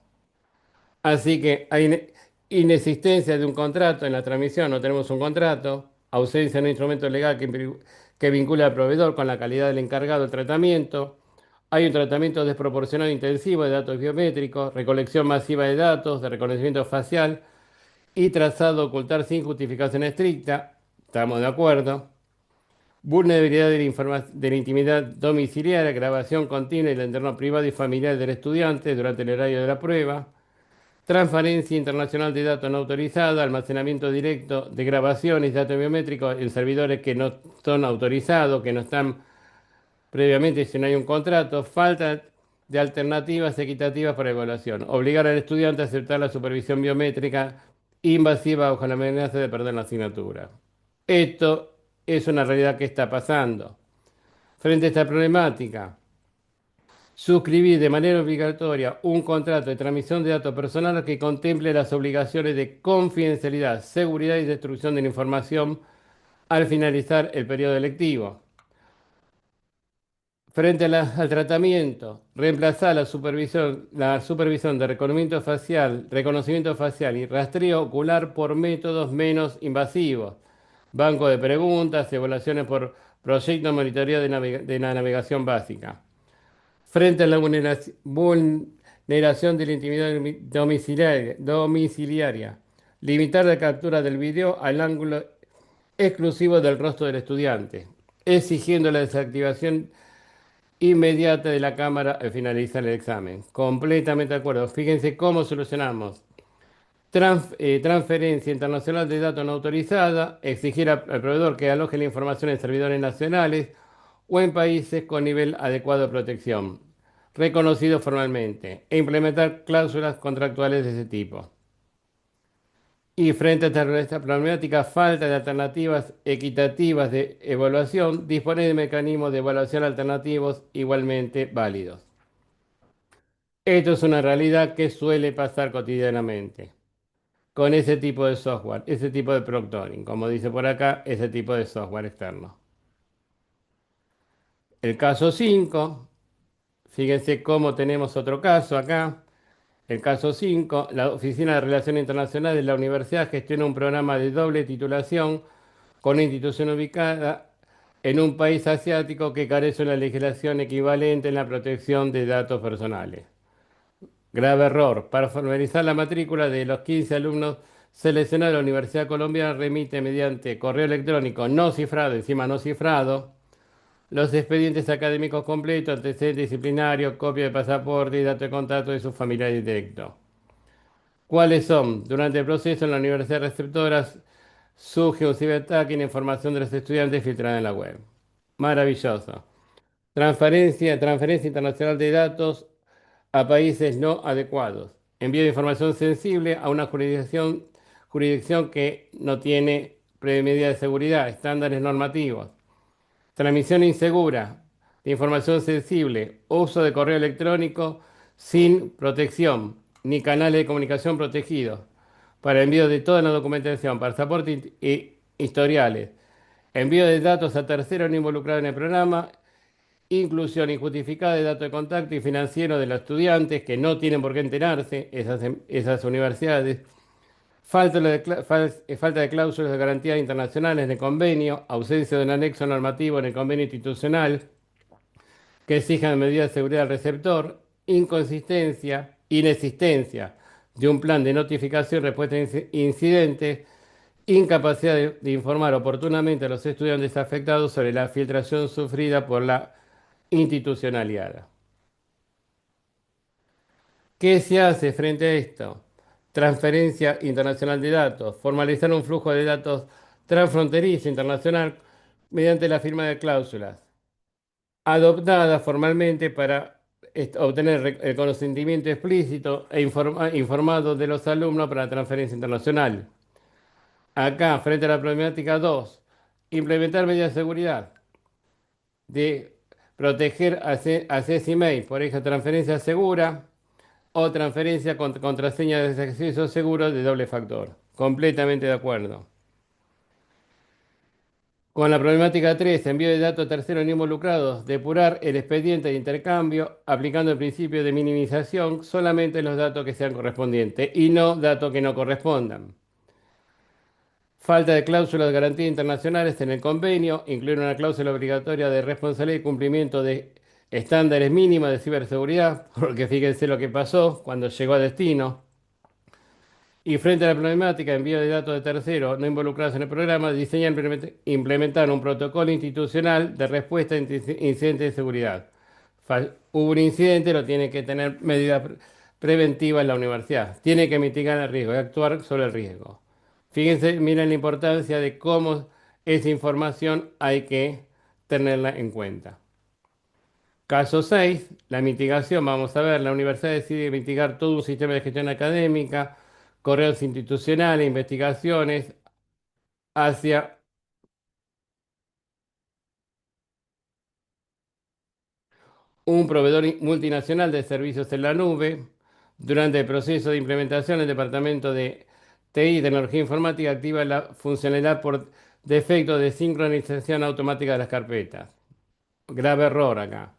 Así que hay inexistencia de un contrato en la transmisión, no tenemos un contrato, ausencia de un instrumento legal que vincula al proveedor con la calidad del encargado del tratamiento, hay un tratamiento desproporcionado e intensivo de datos biométricos, recolección masiva de datos, de reconocimiento facial y trazado ocultar sin justificación estricta, estamos de acuerdo. Vulnerabilidad de la intimidad domiciliaria, grabación continua y el entorno privado y familiar del estudiante durante el horario de la prueba. Transferencia internacional de datos no autorizada, almacenamiento directo de grabaciones, datos biométricos en servidores que no son autorizados, que no están previamente si no hay un contrato, falta de alternativas equitativas para evaluación, obligar al estudiante a aceptar la supervisión biométrica invasiva bajo la amenaza de perder la asignatura. Esto es una realidad que está pasando. Frente a esta problemática, suscribir de manera obligatoria un contrato de transmisión de datos personales que contemple las obligaciones de confidencialidad, seguridad y destrucción de la información al finalizar el periodo lectivo. Frente a al tratamiento, reemplazar la supervisión de reconocimiento facial y rastreo ocular por métodos menos invasivos. Banco de preguntas, evaluaciones por proyecto, monitoreo de la navegación básica. Frente a la vulneración de la intimidad domiciliaria, limitar la captura del video al ángulo exclusivo del rostro del estudiante, exigiendo la desactivación inmediata de la cámara al finalizar el examen. Completamente de acuerdo. Fíjense cómo solucionamos. Transferencia internacional de datos no autorizada, exigir al proveedor que aloje la información en servidores nacionales o en países con nivel adecuado de protección, reconocido formalmente, e implementar cláusulas contractuales de ese tipo. Y frente a esta problemática, falta de alternativas equitativas de evaluación, dispone de mecanismos de evaluación alternativos igualmente válidos. Esto es una realidad que suele pasar cotidianamente con ese tipo de software, ese tipo de proctoring, como dice por acá, ese tipo de software externo. El caso 5, fíjense cómo tenemos otro caso acá. El caso 5, la Oficina de Relaciones Internacionales de la Universidad gestiona un programa de doble titulación con una institución ubicada en un país asiático que carece de una legislación equivalente en la protección de datos personales. Grave error. Para formalizar la matrícula de los 15 alumnos seleccionados, la Universidad Colombiana remite mediante correo electrónico no cifrado, encima no cifrado, los expedientes académicos completos, antecedentes disciplinarios, copia de pasaporte y datos de contacto de sus familiares directos. ¿Cuáles son? Durante el proceso en la universidad receptora surge un ciberataque y la información de los estudiantes filtrada en la web. Maravilloso. Transferencia internacional de datos a países no adecuados. Envío de información sensible a una jurisdicción que no tiene medidas de seguridad, estándares normativos. Transmisión insegura de información sensible. Uso de correo electrónico sin protección ni canales de comunicación protegidos. Para envío de toda la documentación, pasaporte y historiales. Envío de datos a terceros no involucrados en el programa, inclusión injustificada de datos de contacto y financiero de los estudiantes que no tienen por qué enterarse, esas universidades, falta de cláusulas de garantía internacionales en el convenio, ausencia de un anexo normativo en el convenio institucional que exijan medidas de seguridad al receptor, inexistencia de un plan de notificación y respuesta a incidentes, incapacidad de informar oportunamente a los estudiantes afectados sobre la filtración sufrida por la institucionalidad. ¿Qué se hace frente a esto? Transferencia internacional de datos, formalizar un flujo de datos transfronterizo internacional mediante la firma de cláusulas, adoptada formalmente para obtener el consentimiento explícito e informado de los alumnos para la transferencia internacional. Acá, frente a la problemática 2, implementar medidas de seguridad de proteger acceso email, por ejemplo, transferencia segura o transferencia con contraseña de acceso seguro de doble factor. Completamente de acuerdo. Con la problemática 3, envío de datos a terceros no involucrados, depurar el expediente de intercambio aplicando el principio de minimización solamente los datos que sean correspondientes y no datos que no correspondan. Falta de cláusulas de garantía internacionales en el convenio, incluir una cláusula obligatoria de responsabilidad y cumplimiento de estándares mínimos de ciberseguridad, porque fíjense lo que pasó cuando llegó a destino. Y frente a la problemática de envío de datos de terceros no involucrados en el programa, diseña e implementar un protocolo institucional de respuesta a incidentes de seguridad. Hubo un incidente, lo tiene que tener medidas preventivas en la universidad. Tiene que mitigar el riesgo y actuar sobre el riesgo. Fíjense, miren la importancia de cómo esa información hay que tenerla en cuenta. Caso 6, la mitigación. Vamos a ver, la universidad decide mitigar todo un sistema de gestión académica, correos institucionales, investigaciones hacia un proveedor multinacional de servicios en la nube. Durante el proceso de implementación, el Departamento de TI, Tecnología Informática, activa la funcionalidad por defecto de sincronización automática de las carpetas. Grave error acá.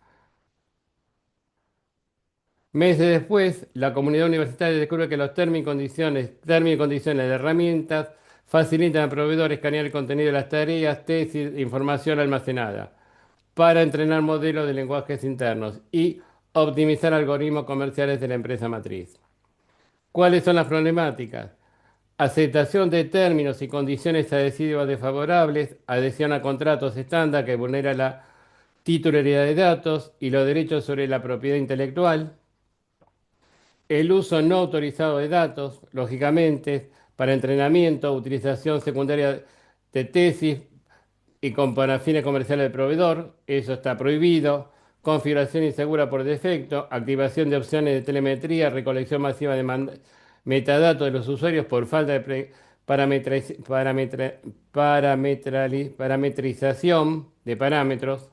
Meses después, la comunidad universitaria descubre que los términos y condiciones de herramientas facilitan al proveedor escanear el contenido de las tareas, tesis e información almacenada para entrenar modelos de lenguajes internos y optimizar algoritmos comerciales de la empresa matriz. ¿Cuáles son las problemáticas? Aceptación de términos y condiciones adhesivas desfavorables, adhesión a contratos estándar que vulnera la titularidad de datos y los derechos sobre la propiedad intelectual, el uso no autorizado de datos, lógicamente, para entrenamiento, utilización secundaria de tesis y para fines comerciales del proveedor, eso está prohibido. Configuración insegura por defecto, activación de opciones de telemetría, recolección masiva de metadatos de los usuarios por falta de parametrización de parámetros,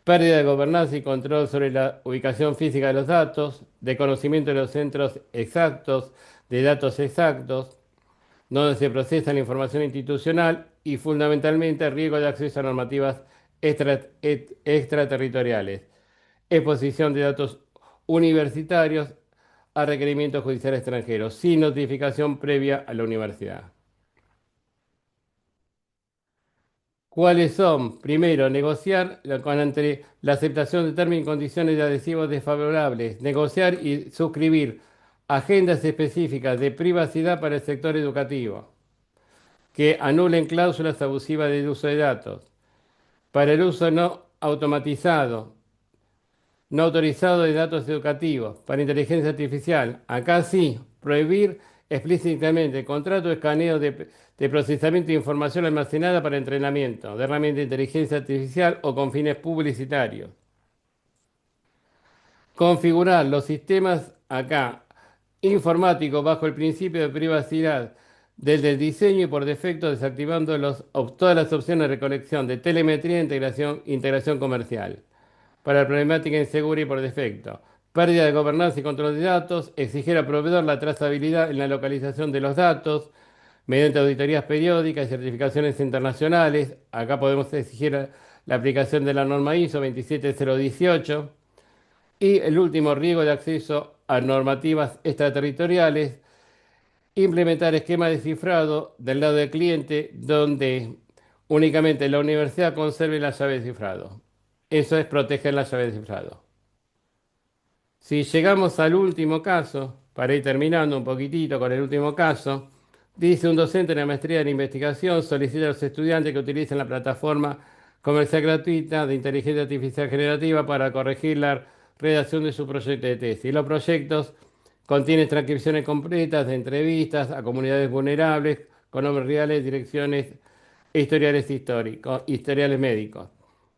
pérdida de gobernanza y control sobre la ubicación física de los datos, desconocimiento de los centros exactos de datos exactos, donde se procesa la información institucional y fundamentalmente riesgo de acceso a normativas extraterritoriales, exposición de datos universitarios a requerimientos judiciales extranjeros, sin notificación previa a la universidad. ¿Cuáles son? Primero, negociar entre la aceptación de términos y condiciones de adhesivos desfavorables, negociar y suscribir agendas específicas de privacidad para el sector educativo, que anulen cláusulas abusivas de uso de datos, para el uso no automatizado, no autorizado de datos educativos, para inteligencia artificial. Acá sí, prohibir explícitamente el contrato de escaneo de procesamiento de información almacenada para entrenamiento de herramientas de inteligencia artificial o con fines publicitarios. Configurar los sistemas acá informáticos bajo el principio de privacidad desde el diseño y por defecto desactivando todas las opciones de recolección de telemetría e integración comercial. Para la problemática insegura y por defecto. Pérdida de gobernanza y control de datos, exigir al proveedor la trazabilidad en la localización de los datos mediante auditorías periódicas y certificaciones internacionales. Acá podemos exigir la aplicación de la norma ISO 27018. Y el último, riesgo de acceso a normativas extraterritoriales, implementar esquema de cifrado del lado del cliente donde únicamente la universidad conserve la llave de cifrado. Eso es proteger la llave de cifrado. Si llegamos al último caso, para ir terminando un poquitito con el último caso, dice un docente en la maestría en investigación solicita a los estudiantes que utilicen la plataforma comercial gratuita de inteligencia artificial generativa para corregir la redacción de su proyecto de tesis. Los proyectos contienen transcripciones completas de entrevistas a comunidades vulnerables con nombres reales, direcciones e historiales médicos.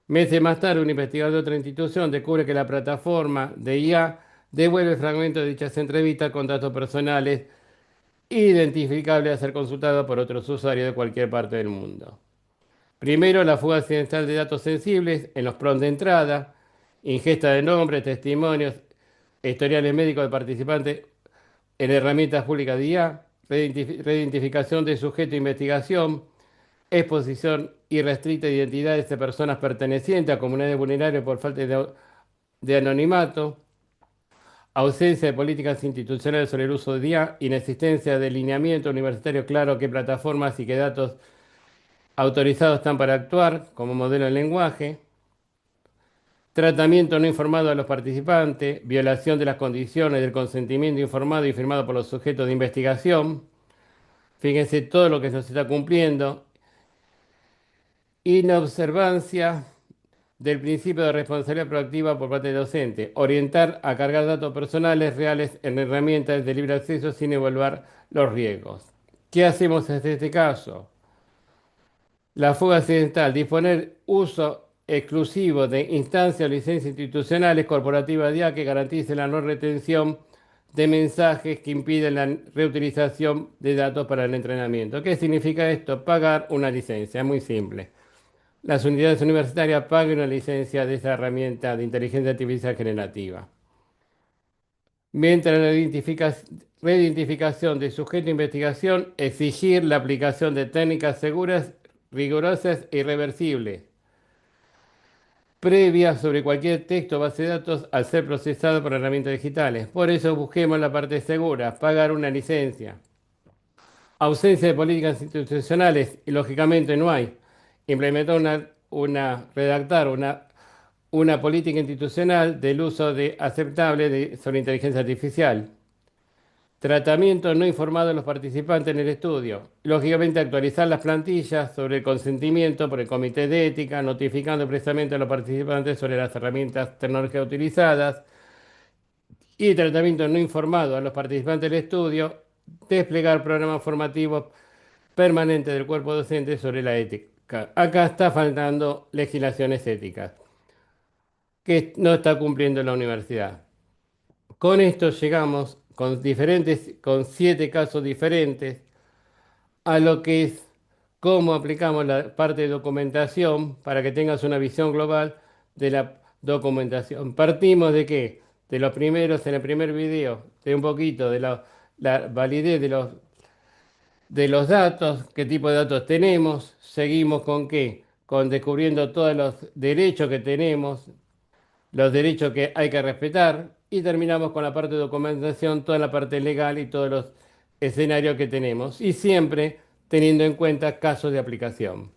Meses más tarde, un investigador de otra institución descubre que la plataforma de IA devuelve fragmentos de dichas entrevistas con datos personales identificables a ser consultados por otros usuarios de cualquier parte del mundo. Primero, la fuga accidental de datos sensibles en los prompts de entrada, ingesta de nombres, testimonios, historiales médicos de participantes en herramientas públicas de IA, reidentificación de sujeto de investigación, exposición irrestricta de identidades de personas pertenecientes a comunidades vulnerables por falta de anonimato, ausencia de políticas institucionales sobre el uso de IA, inexistencia de lineamiento universitario claro qué plataformas y qué datos autorizados están para actuar como modelo de lenguaje, tratamiento no informado a los participantes, violación de las condiciones del consentimiento informado y firmado por los sujetos de investigación. Fíjense todo lo que se está cumpliendo. Inobservancia del principio de responsabilidad proactiva por parte del docente. Orientar a cargar datos personales reales en herramientas de libre acceso sin evaluar los riesgos. ¿Qué hacemos en este caso? La fuga accidental. Disponer uso exclusivo de instancias o licencias institucionales corporativas de IA que garanticen la no retención de mensajes que impiden la reutilización de datos para el entrenamiento. ¿Qué significa esto? Pagar una licencia. Es muy simple. Las unidades universitarias paguen una licencia de esa herramienta de inteligencia artificial generativa. Mientras la reidentificación de sujeto de investigación, exigir la aplicación de técnicas seguras rigurosas e irreversibles, previa sobre cualquier texto o base de datos al ser procesado por herramientas digitales. Por eso busquemos la parte segura, pagar una licencia. Ausencia de políticas institucionales, y lógicamente no hay. Implementar redactar una política institucional del uso aceptable sobre inteligencia artificial. Tratamiento no informado de los participantes en el estudio. Lógicamente, actualizar las plantillas sobre el consentimiento por el comité de ética, notificando expresamente a los participantes sobre las herramientas tecnológicas utilizadas. Y tratamiento no informado a los participantes del estudio. Desplegar programas formativos permanentes del cuerpo docente sobre la ética. Acá está faltando legislaciones éticas que no está cumpliendo la universidad. Con esto llegamos con 7 casos diferentes a lo que es cómo aplicamos la parte de documentación para que tengas una visión global de la documentación. Partimos de qué? De los primeros, en el primer video, de un poquito de la validez de los datos, qué tipo de datos tenemos. Seguimos con qué? Con descubriendo todos los derechos que tenemos, los derechos que hay que respetar, y terminamos con la parte de documentación, toda la parte legal y todos los escenarios que tenemos, y siempre teniendo en cuenta casos de aplicación.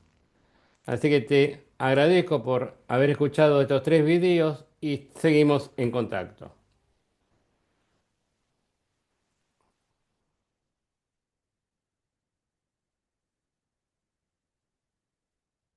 Así que te agradezco por haber escuchado estos 3 videos y seguimos en contacto.